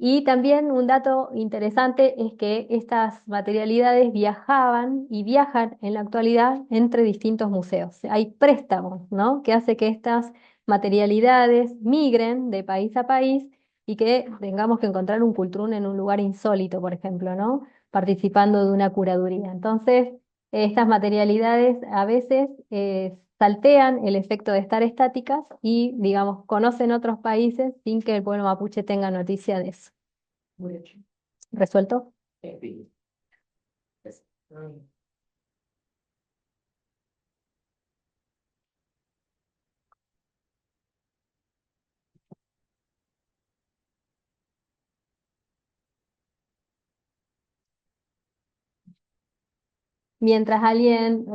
y también un dato interesante es que estas materialidades viajaban y viajan en la actualidad entre distintos museos. Hay préstamos, ¿no?, que hace que estas materialidades migren de país a país y que tengamos que encontrar un cultrún en un lugar insólito, por ejemplo, ¿no?, participando de una curaduría. Entonces, estas materialidades a veces saltean el efecto de estar estáticas y, digamos, conocen otros países sin que el pueblo mapuche tenga noticia de eso. ¿Resuelto? Sí. Mientras alguien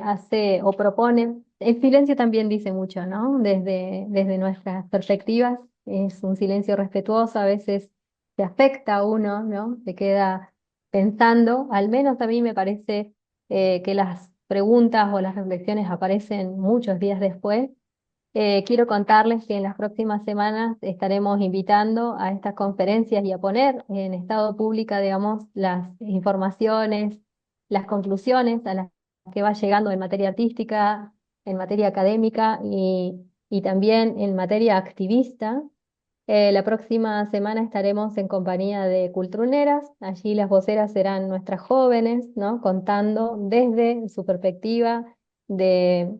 hace o propone, el silencio también dice mucho, ¿no? Desde nuestras perspectivas, es un silencio respetuoso, a veces se afecta a uno, ¿no? Se queda pensando, al menos a mí me parece que las preguntas o las reflexiones aparecen muchos días después. Quiero contarles que en las próximas semanas estaremos invitando a estas conferencias y a poner en estado pública, digamos, las informaciones, las conclusiones a las que va llegando en materia artística, en materia académica y también en materia activista. La próxima semana estaremos en compañía de Cultruneras. Allí las voceras serán nuestras jóvenes, ¿no?, contando desde su perspectiva de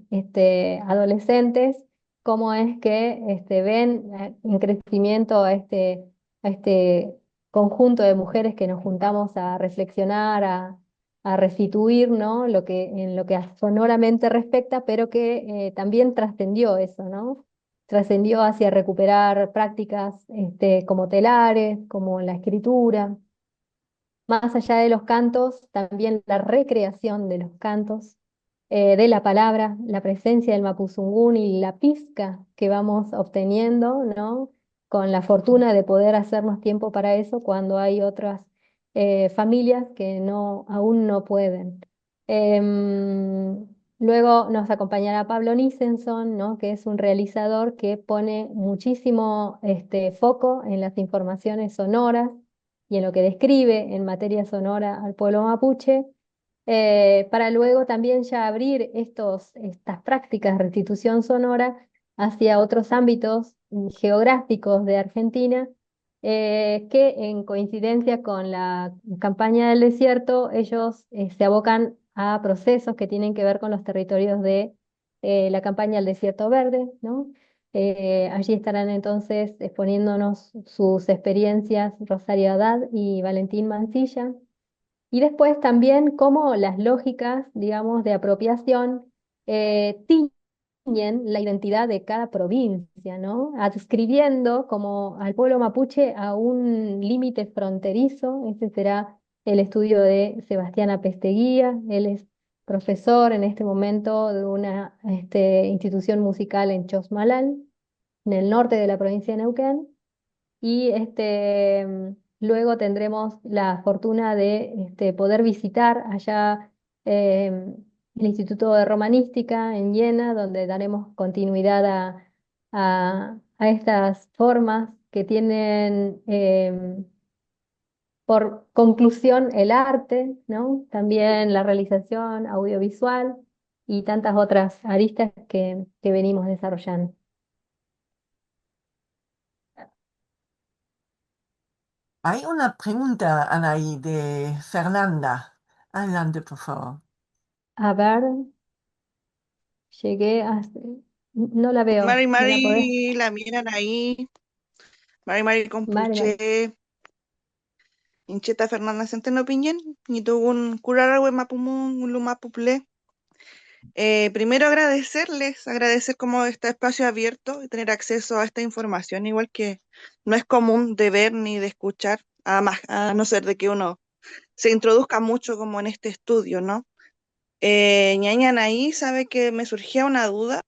adolescentes cómo es que ven en crecimiento a este conjunto de mujeres que nos juntamos a reflexionar, a restituir, ¿no?, en lo que sonoramente respecta, pero que también trascendió eso, ¿no? Trascendió hacia recuperar prácticas como telares, como la escritura. Más allá de los cantos, también la recreación de los cantos, de la palabra, la presencia del mapuzungún y la pizca que vamos obteniendo, ¿no?, con la fortuna de poder hacernos tiempo para eso cuando hay otras familias que aún no pueden. Em, Luego nos acompañará Pablo Nisenson, ¿no?, que es un realizador que pone muchísimo foco en las informaciones sonoras y en lo que describe en materia sonora al pueblo mapuche, para luego también ya abrir estas prácticas de restitución sonora hacia otros ámbitos geográficos de Argentina, que en coincidencia con la campaña del desierto, ellos se abocan a procesos que tienen que ver con los territorios de la campaña del Desierto Verde, ¿no? Allí estarán entonces exponiéndonos sus experiencias Rosario Haddad y Valentín Mancilla. Y después también cómo las lógicas, digamos, de apropiación tiñen la identidad de cada provincia, ¿no? Adscribiendo como al pueblo mapuche a un límite fronterizo. Ese será el estudio de Sebastiana Pesteguía. Él es profesor en este momento de una institución musical en Chosmalal, en el norte de la provincia de Neuquén. Y luego tendremos la fortuna de poder visitar allá el Instituto de Romanística en Jena, donde daremos continuidad a estas formas que tienen por conclusión el arte, ¿no? También la realización audiovisual y tantas otras aristas que venimos desarrollando. Hay una pregunta, Anaí, de Fernanda. Adelante, por favor. A ver, llegué a... No la veo. Mari ¿Me la podés? Mari, la miran ahí. Mari Mari Vale, vale. Compuche, Incheta Fernanda Centeno Piñén, y tuvo un curaragüe mapumun, un lumapuple. Primero agradecer como este espacio abierto y tener acceso a esta información, igual que no es común de ver ni de escuchar, a no ser de que uno se introduzca mucho como en este estudio, ¿no? Ñaña ahí sabe que me surgía una duda,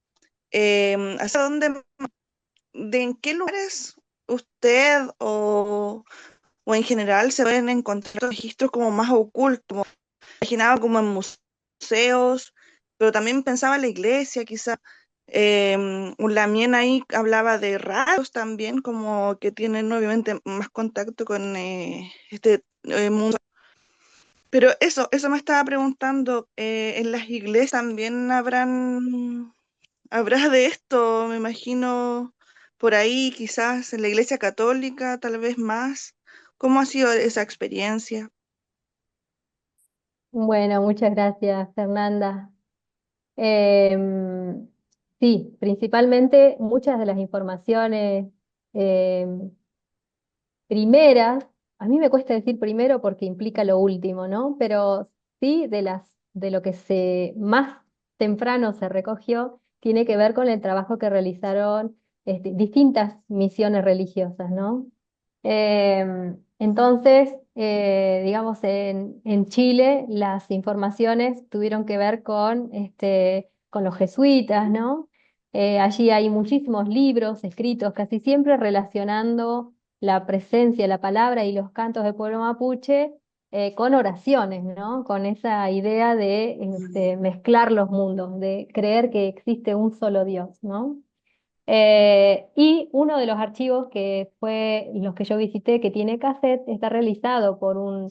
¿hacia dónde, de en qué lugares usted o en general se pueden encontrar registros como más ocultos? Imaginaba como en museos, pero también pensaba en la iglesia, quizá. Un Lamien ahí hablaba de radios también, como que tienen obviamente más contacto con este mundo. Pero eso me estaba preguntando, ¿en las iglesias también habrá de esto? Me imagino por ahí, quizás en la iglesia católica, tal vez más. ¿Cómo ha sido esa experiencia? Bueno, muchas gracias, Fernanda. Em, sí, principalmente muchas de las informaciones em, primeras, a mí me cuesta decir primero porque implica lo último, ¿no? Pero sí de lo que más temprano se recogió, tiene que ver con el trabajo que realizaron distintas misiones religiosas, ¿no? Entonces, digamos, en Chile las informaciones tuvieron que ver con los jesuitas, ¿no? Allí hay muchísimos libros escritos, casi siempre relacionando la presencia, la palabra y los cantos del pueblo mapuche con oraciones, ¿no? Con esa idea de mezclar los mundos, de creer que existe un solo Dios, ¿no? Y uno de los archivos que fue los que yo visité, que tiene cassette, está realizado por un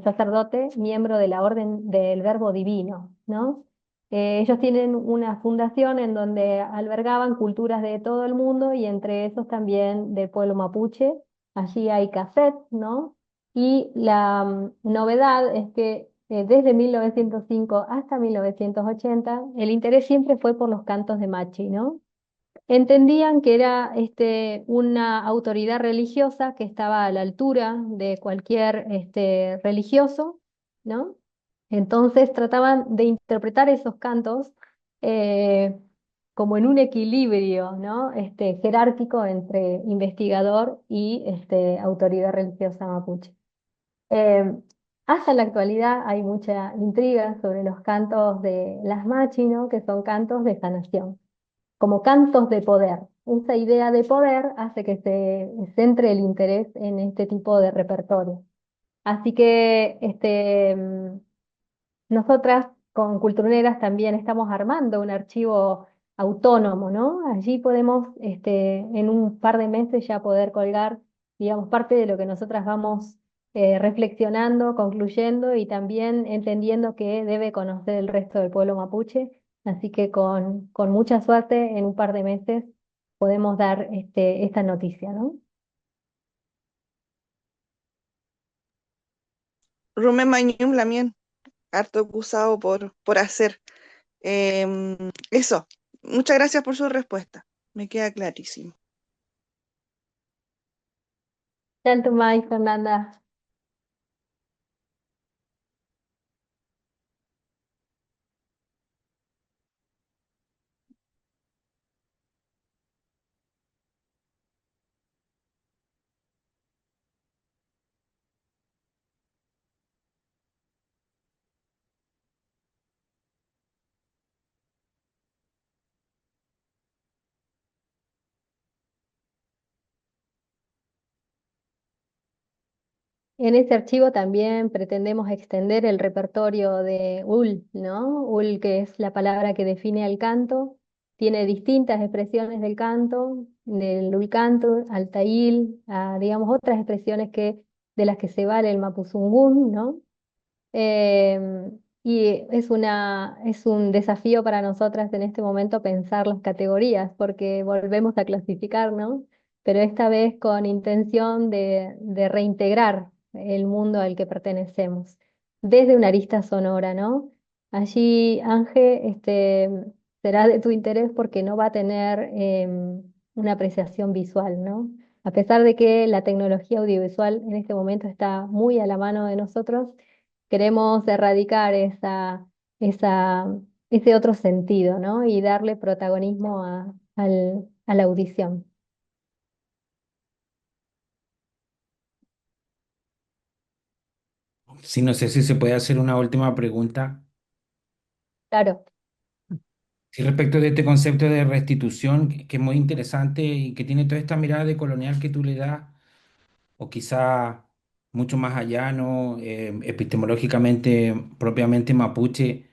sacerdote, miembro de la Orden del Verbo Divino, ¿no? Ellos tienen una fundación en donde albergaban culturas de todo el mundo y entre esos también del pueblo mapuche. Allí hay cassette, ¿no? Y la novedad es que desde 1905 hasta 1980 el interés siempre fue por los cantos de Machi, ¿no? Entendían que era una autoridad religiosa que estaba a la altura de cualquier religioso, ¿no? Entonces trataban de interpretar esos cantos eh, como en un equilibrio, ¿no? Jerárquico entre investigador y autoridad religiosa mapuche. Eh, Hasta la actualidad hay mucha intriga sobre los cantos de las machi, ¿no? Que son cantos de sanación como cantos de poder. Esa idea de poder hace que se centre el interés en este tipo de repertorio. Así que nosotras con Culturneras también estamos armando un archivo autónomo, ¿no? Allí podemos en un par de meses ya poder colgar, digamos, parte de lo que nosotras vamos reflexionando, concluyendo y también entendiendo que debe conocer el resto del pueblo mapuche. Así que con mucha suerte, en un par de meses podemos dar esta noticia, ¿no? Rumén Mañum Lamien, harto acusado por hacer. Eso, muchas gracias por su respuesta, me queda clarísimo. Tanto más, Fernanda. En ese archivo también pretendemos extender el repertorio de UL, ¿no? UL, que es la palabra que define al canto, tiene distintas expresiones del canto, del ulcanto, al taíl, a, digamos, otras expresiones de las que se vale el mapuzungún, ¿no? Y es un desafío para nosotras en este momento pensar las categorías, porque volvemos a clasificar, ¿no? Pero esta vez con intención de reintegrar el mundo al que pertenecemos, desde una arista sonora, ¿no? Allí, Ángel, será de tu interés porque no va a tener una apreciación visual, ¿no? A pesar de que la tecnología audiovisual en este momento está muy a la mano de nosotros, queremos erradicar esa, ese otro sentido, ¿no? Y darle protagonismo a la audición. Sí, no sé si se puede hacer una última pregunta. Claro. Sí, respecto de este concepto de restitución, que es muy interesante y que tiene toda esta mirada de colonial que tú le das, o quizá mucho más allá, ¿no? Epistemológicamente, propiamente mapuche,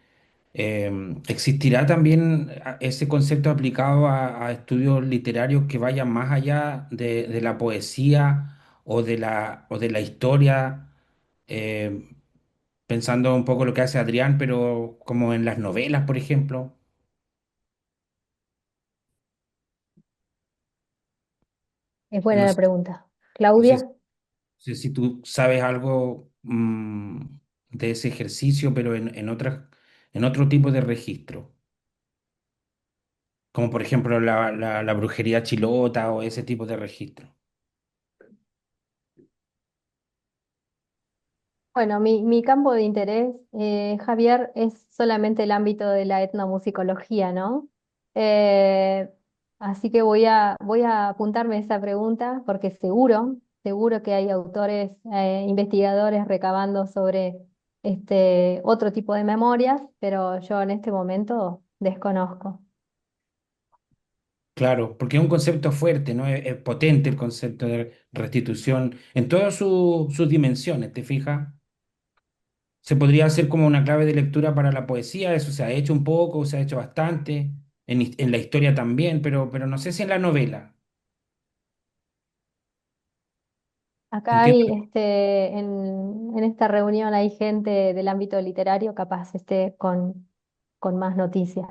¿existirá también ese concepto aplicado a estudios literarios que vayan más allá de la poesía o de la historia? Eh, Pensando un poco lo que hace Adrián, pero como en las novelas, por ejemplo. Es buena No la sé, pregunta. no sé Claudia. si tú sabes algo de ese ejercicio, pero en otro tipo de registro, como por ejemplo la brujería chilota o ese tipo de registro. Bueno, mi campo de interés, Javier, es solamente el ámbito de la etnomusicología, ¿no? Eh, Así que voy a apuntarme esa pregunta porque seguro que hay autores, investigadores recabando sobre este otro tipo de memorias, pero yo en este momento desconozco. Claro, porque es un concepto fuerte, ¿no? Es potente el concepto de restitución en todas sus dimensiones, ¿te fijas? Se podría hacer como una clave de lectura para la poesía, eso se ha hecho un poco, se ha hecho bastante, en la historia también, pero no sé si en la novela. Acá hay, Entiendo. en esta reunión hay gente del ámbito literario capaz con más noticias.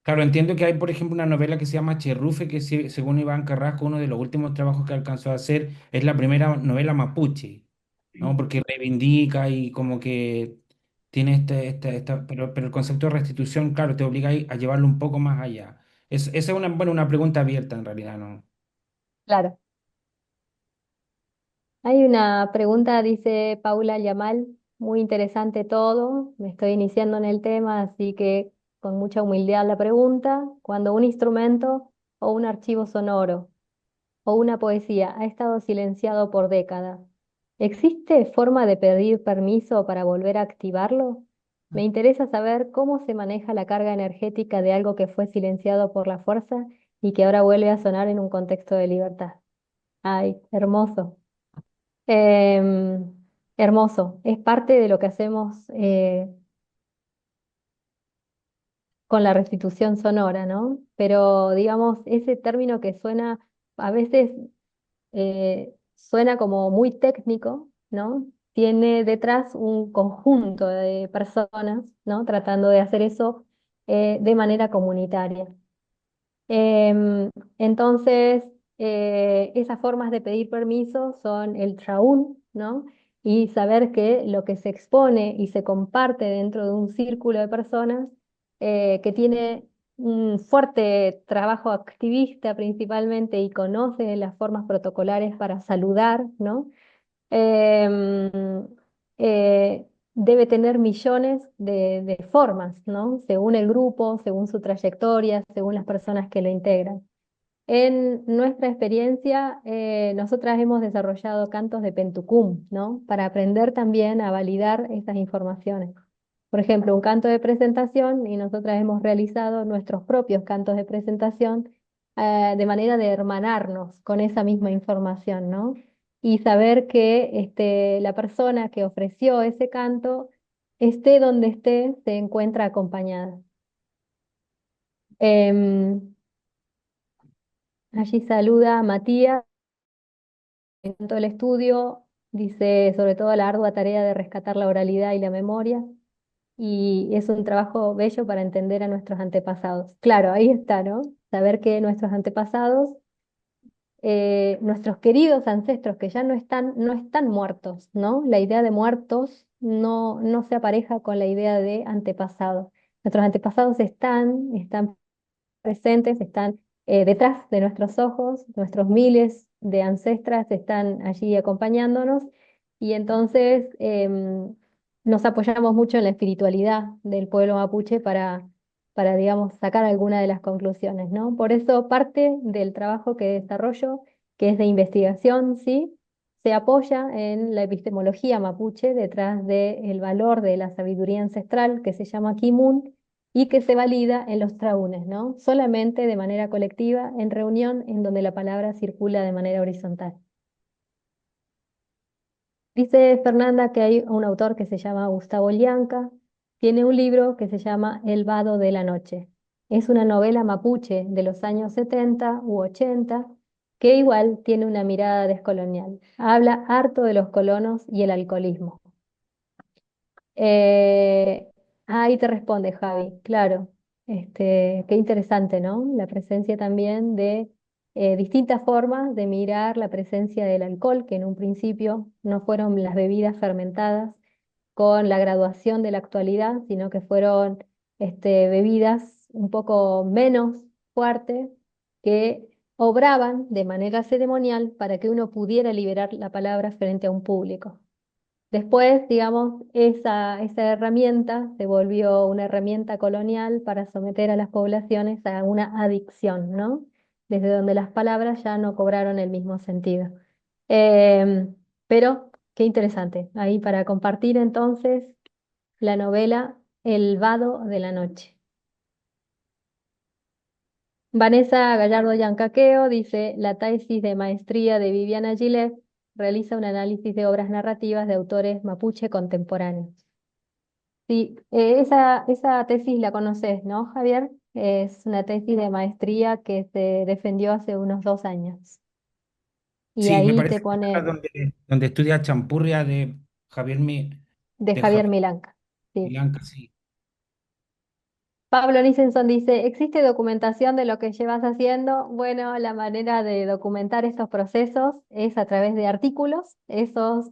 Claro, entiendo que hay, por ejemplo, una novela que se llama Cherrufe, que según Iván Carrasco, uno de los últimos trabajos que alcanzó a hacer, es la primera novela mapuche, ¿no? Porque reivindica y como que tiene pero el concepto de restitución, claro, te obliga a llevarlo un poco más allá. Esa es una, bueno, una pregunta abierta en realidad, ¿no? Claro. Hay una pregunta, dice Paula Yamal, muy interesante todo. Me estoy iniciando en el tema, así que con mucha humildad la pregunta. Cuando un instrumento o un archivo sonoro o una poesía ha estado silenciado por décadas, ¿existe forma de pedir permiso para volver a activarlo? Me interesa saber cómo se maneja la carga energética de algo que fue silenciado por la fuerza y que ahora vuelve a sonar en un contexto de libertad. Ay, hermoso. Em, Hermoso. Es parte de lo que hacemos con la restitución sonora, ¿no? Pero digamos, ese término que suena a veces suena como muy técnico, ¿no? Tiene detrás un conjunto de personas, ¿no? Tratando de hacer eso de manera comunitaria. Em, entonces, esas formas de pedir permiso son el traún, ¿no? Y saber que lo que se expone y se comparte dentro de un círculo de personas que tiene un fuerte trabajo activista principalmente y conoce las formas protocolares para saludar, ¿no? em, Debe tener millones de formas, ¿no? Según el grupo, según su trayectoria, según las personas que lo integran. En nuestra experiencia, nosotras hemos desarrollado cantos de Pentucum, ¿no? Para aprender también a validar esas informaciones. Por ejemplo, un canto de presentación y nosotras hemos realizado nuestros propios cantos de presentación de manera de hermanarnos con esa misma información, ¿no? y saber que la persona que ofreció ese canto, esté donde esté, se encuentra acompañada. Em, Allí saluda a Matías, en todo el estudio, dice sobre todo la ardua tarea de rescatar la oralidad y la memoria, y es un trabajo bello para entender a nuestros antepasados. Claro, ahí está, ¿no? Saber que nuestros antepasados, nuestros queridos ancestros que ya no están muertos, ¿no? La idea de muertos no se apareja con la idea de antepasados. Nuestros antepasados están presentes, están detrás de nuestros ojos, nuestros miles de ancestras están allí acompañándonos, y entonces nos apoyamos mucho en la espiritualidad del pueblo mapuche para, digamos, sacar alguna de las conclusiones, ¿no? Por eso parte del trabajo que desarrollo, que es de investigación, ¿sí? Se apoya en la epistemología mapuche detrás del valor de la sabiduría ancestral que se llama Kimun, y que se valida en los traunes, ¿no? Solamente de manera colectiva, en reunión, en donde la palabra circula de manera horizontal. Dice Fernanda que hay un autor que se llama Gustavo Llanca, tiene un libro que se llama El Vado de la Noche. Es una novela mapuche de los años 70 u 80, que igual tiene una mirada descolonial. Habla harto de los colonos y el alcoholismo. Eh, Ahí te responde Javi, claro. Qué interesante, ¿no? La presencia también de distintas formas de mirar la presencia del alcohol, que en un principio no fueron las bebidas fermentadas con la graduación de la actualidad, sino que fueron bebidas un poco menos fuertes que obraban de manera ceremonial para que uno pudiera liberar la palabra frente a un público. Después, digamos, esa herramienta se volvió una herramienta colonial para someter a las poblaciones a una adicción, ¿no? Desde donde las palabras ya no cobraron el mismo sentido. Pero qué interesante. Ahí para compartir entonces la novela El Vado de la Noche. Vanessa Gallardo Yancaqueo dice, la tesis de maestría de Viviana Gilet realiza un análisis de obras narrativas de autores mapuche contemporáneos. Sí, esa tesis la conoces, ¿no, Javier? Es una tesis de maestría que se defendió hace unos 2 años. Y Sí, me ahí te parece que está pone donde estudia Champurria Javier de de Javier Javier Milanca. Sí. Milanca, sí. Pablo Nichenson dice, ¿existe documentación de lo que llevas haciendo? Bueno, la manera de documentar estos procesos es a través de artículos. Esos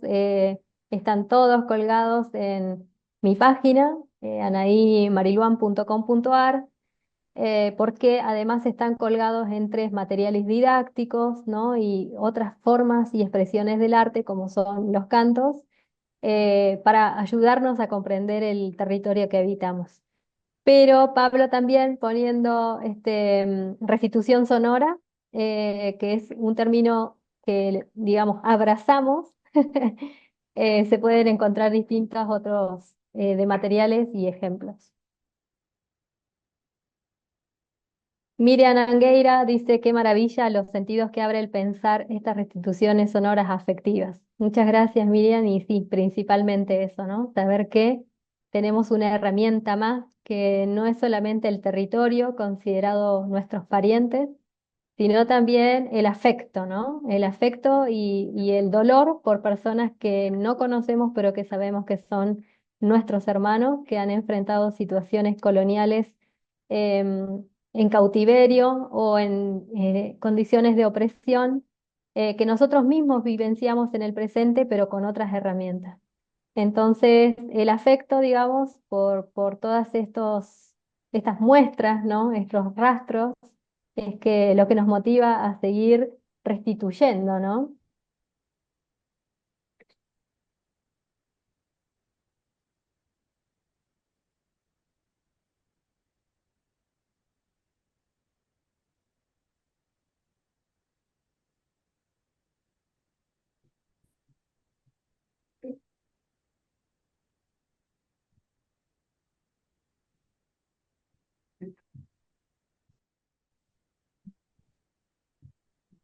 están todos colgados en mi página, anahimariluan.com.ar, porque además están colgados en 3 materiales didácticos, ¿no? Y otras formas y expresiones del arte, como son los cantos, para ayudarnos a comprender el territorio que habitamos. Pero Pablo también poniendo restitución sonora, que es un término que, digamos, abrazamos, se pueden encontrar distintos otros de materiales y ejemplos. Miriam Angueira dice, qué maravilla los sentidos que abre el pensar estas restituciones sonoras afectivas. Muchas gracias, Miriam, y sí, principalmente eso, ¿no? Saber que tenemos una herramienta más que no es solamente el territorio considerado nuestros parientes, sino también el afecto, ¿no? El afecto y el dolor por personas que no conocemos, pero que sabemos que son nuestros hermanos, que han enfrentado situaciones coloniales en cautiverio o en condiciones de opresión, que nosotros mismos vivenciamos en el presente, pero con otras herramientas. Entonces, el afecto, digamos, por todas estas muestras, ¿no? Estos rastros, es que lo que nos motiva a seguir restituyendo, ¿no?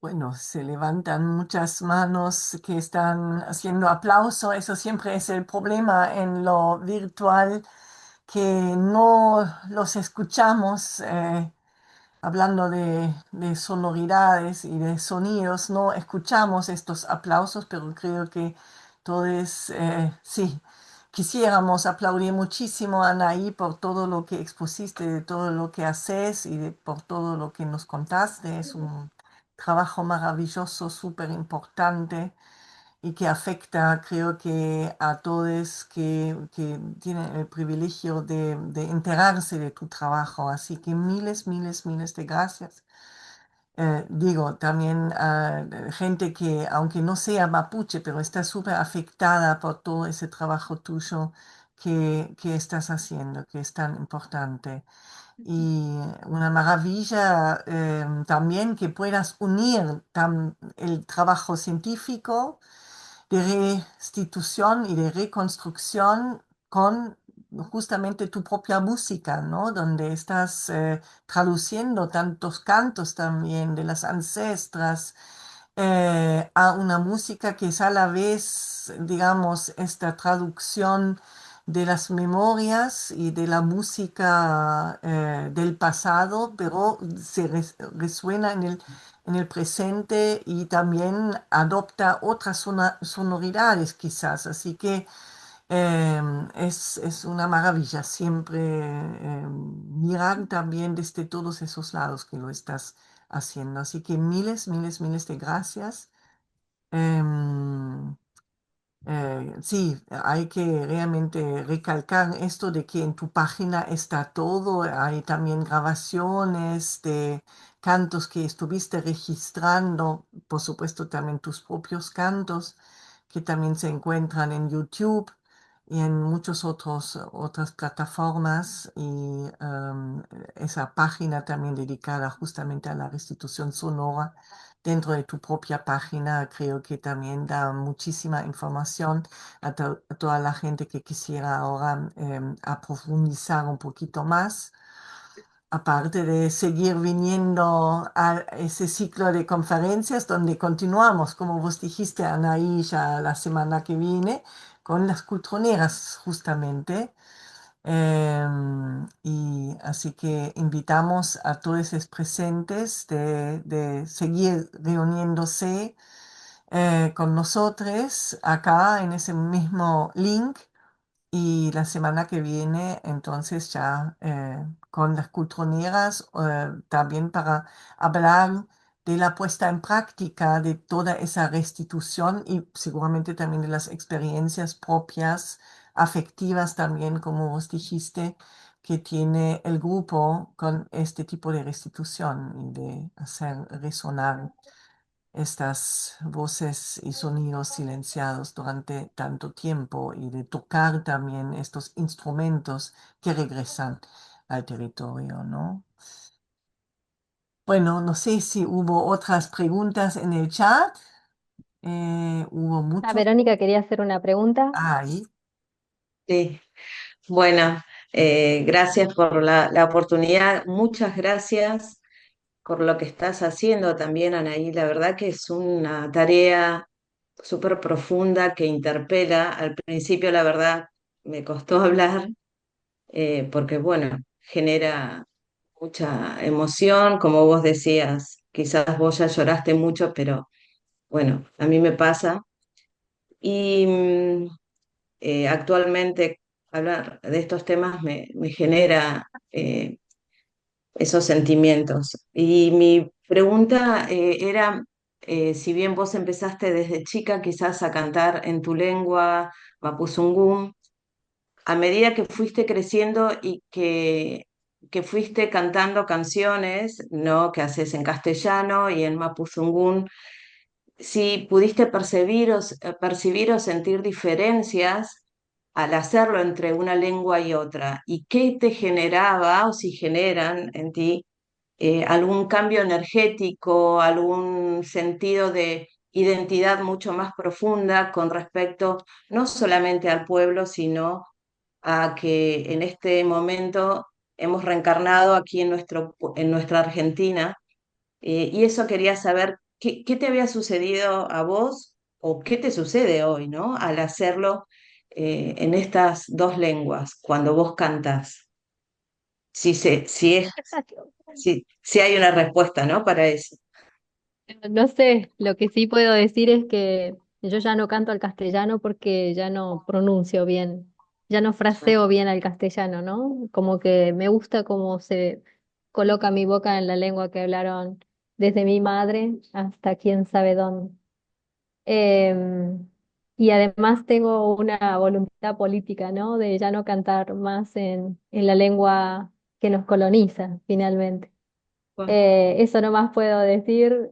Bueno, se levantan muchas manos que están haciendo aplauso. Eso siempre es el problema en lo virtual, que no los escuchamos. Hablando de sonoridades y de sonidos, no escuchamos estos aplausos, pero creo que todos, sí, quisiéramos aplaudir muchísimo a Anaí por todo lo que expusiste, de todo lo que haces y por todo lo que nos contaste. Es un trabajo maravilloso, súper importante y que afecta, creo que a todos que tienen el privilegio de enterarse de tu trabajo. Así que miles, miles, miles de gracias. Digo, también a gente que, aunque no sea mapuche, pero está súper afectada por todo ese trabajo tuyo que estás haciendo, que es tan importante. Y una maravilla también que puedas unir el trabajo científico de restitución y de reconstrucción con justamente tu propia música, ¿no? Donde estás traduciendo tantos cantos también de las ancestras a una música que es a la vez, digamos, esta traducción de las memorias y de la música del pasado, pero resuena en el presente y también adopta otras sonoridades quizás. Así que es una maravilla siempre mirar también desde todos esos lados que lo estás haciendo. Así que miles, miles, miles de gracias. Em, sí, hay que realmente recalcar esto de que en tu página está todo. Hay también grabaciones de cantos que estuviste registrando, por supuesto también tus propios cantos que también se encuentran en YouTube y en muchas otras plataformas. Y esa página también dedicada justamente a la restitución sonora dentro de tu propia página, creo que también da muchísima información a toda la gente que quisiera ahora a profundizar un poquito más. Aparte de seguir viniendo a ese ciclo de conferencias donde continuamos, como vos dijiste, Anaí, ya la semana que viene, con las cultroneras justamente. Y así que invitamos a todos los presentes de seguir reuniéndose con nosotros acá en ese mismo link y la semana que viene entonces ya con las cultroneras también para hablar de la puesta en práctica de toda esa restitución y seguramente también de las experiencias propias, afectivas también, como vos dijiste, que tiene el grupo con este tipo de restitución y de hacer resonar estas voces y sonidos silenciados durante tanto tiempo y de tocar también estos instrumentos que regresan al territorio, ¿no? Bueno, no sé si hubo otras preguntas en el chat. Hubo Ah, muchos. Verónica quería hacer una pregunta. Ahí. Sí, bueno, gracias por la oportunidad, muchas gracias por lo que estás haciendo también, Anaí. La verdad que es una tarea súper profunda que interpela. Al principio, la verdad, me costó hablar porque, bueno, genera mucha emoción, como vos decías, quizás vos ya lloraste mucho, pero bueno, a mí me pasa. Y actualmente hablar de estos temas me genera esos sentimientos. Y mi pregunta era, si bien vos empezaste desde chica quizás a cantar en tu lengua, mapuzungún, a medida que fuiste creciendo y que fuiste cantando canciones, ¿no? Que haces en castellano y en mapuzungún, si pudiste percibir o sentir diferencias al hacerlo entre una lengua y otra, y qué te generaba o si generan en ti algún cambio energético, algún sentido de identidad mucho más profunda con respecto no solamente al pueblo, sino a que en este momento hemos reencarnado aquí en nuestra Argentina, y eso quería saber ¿qué te había sucedido a vos o qué te sucede hoy, ¿no? Al hacerlo en estas dos lenguas, cuando vos cantás. Si hay una respuesta, ¿no? Para eso. No sé, lo que sí puedo decir es que yo ya no canto al castellano porque ya no pronuncio bien, ya no fraseo bien al castellano, ¿no? Como que me gusta cómo se coloca mi boca en la lengua que hablaron desde mi madre hasta quién sabe dónde. Em, y además tengo una voluntad política, ¿no? De ya no cantar más en la lengua que nos coloniza, finalmente. Bueno, Eso nomás puedo decir.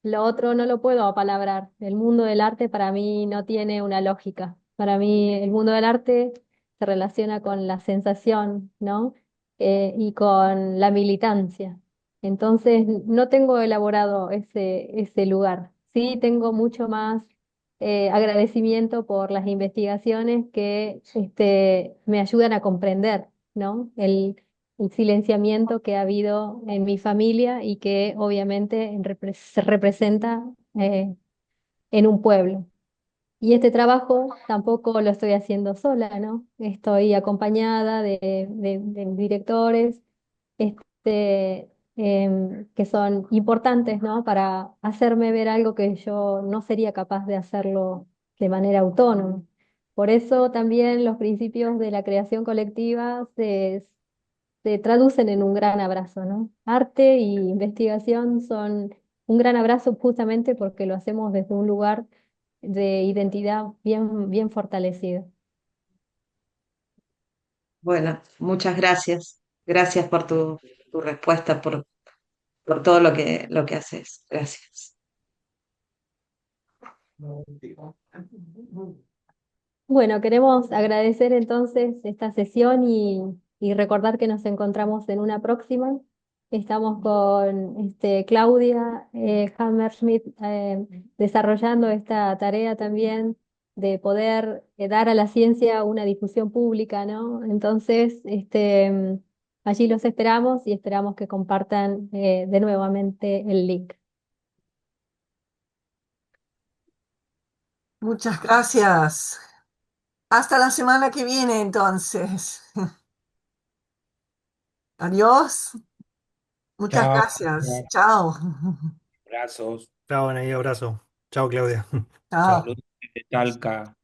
Lo otro no lo puedo apalabrar. El mundo del arte para mí no tiene una lógica. Para mí el mundo del arte se relaciona con la sensación, ¿no? Y con la militancia. Entonces no tengo elaborado ese lugar. Sí tengo mucho más agradecimiento por las investigaciones que me ayudan a comprender, ¿no? El silenciamiento que ha habido en mi familia y que obviamente se representa en un pueblo. Y este trabajo tampoco lo estoy haciendo sola, ¿no? Estoy acompañada de directores que son importantes, ¿no? Para hacerme ver algo que yo no sería capaz de hacerlo de manera autónoma. Por eso también los principios de la creación colectiva se traducen en un gran abrazo, ¿no? Arte y investigación son un gran abrazo justamente porque lo hacemos desde un lugar de identidad bien, bien fortalecido. bueno, muchas gracias. Gracias por tu respuesta, por todo lo que haces. Gracias. Bueno, queremos agradecer entonces esta sesión y recordar que nos encontramos en una próxima. Estamos con Claudia Hammerschmidt desarrollando esta tarea también de poder dar a la ciencia una difusión pública, ¿no? Entonces, allí los esperamos y esperamos que compartan de nuevamente el link. Muchas gracias. Hasta la semana que viene, entonces. Adiós. Muchas Chao, gracias. Chao. abrazos, Chao, Anaí, abrazo. Chao, Claudia. Chao. saludos de Talca.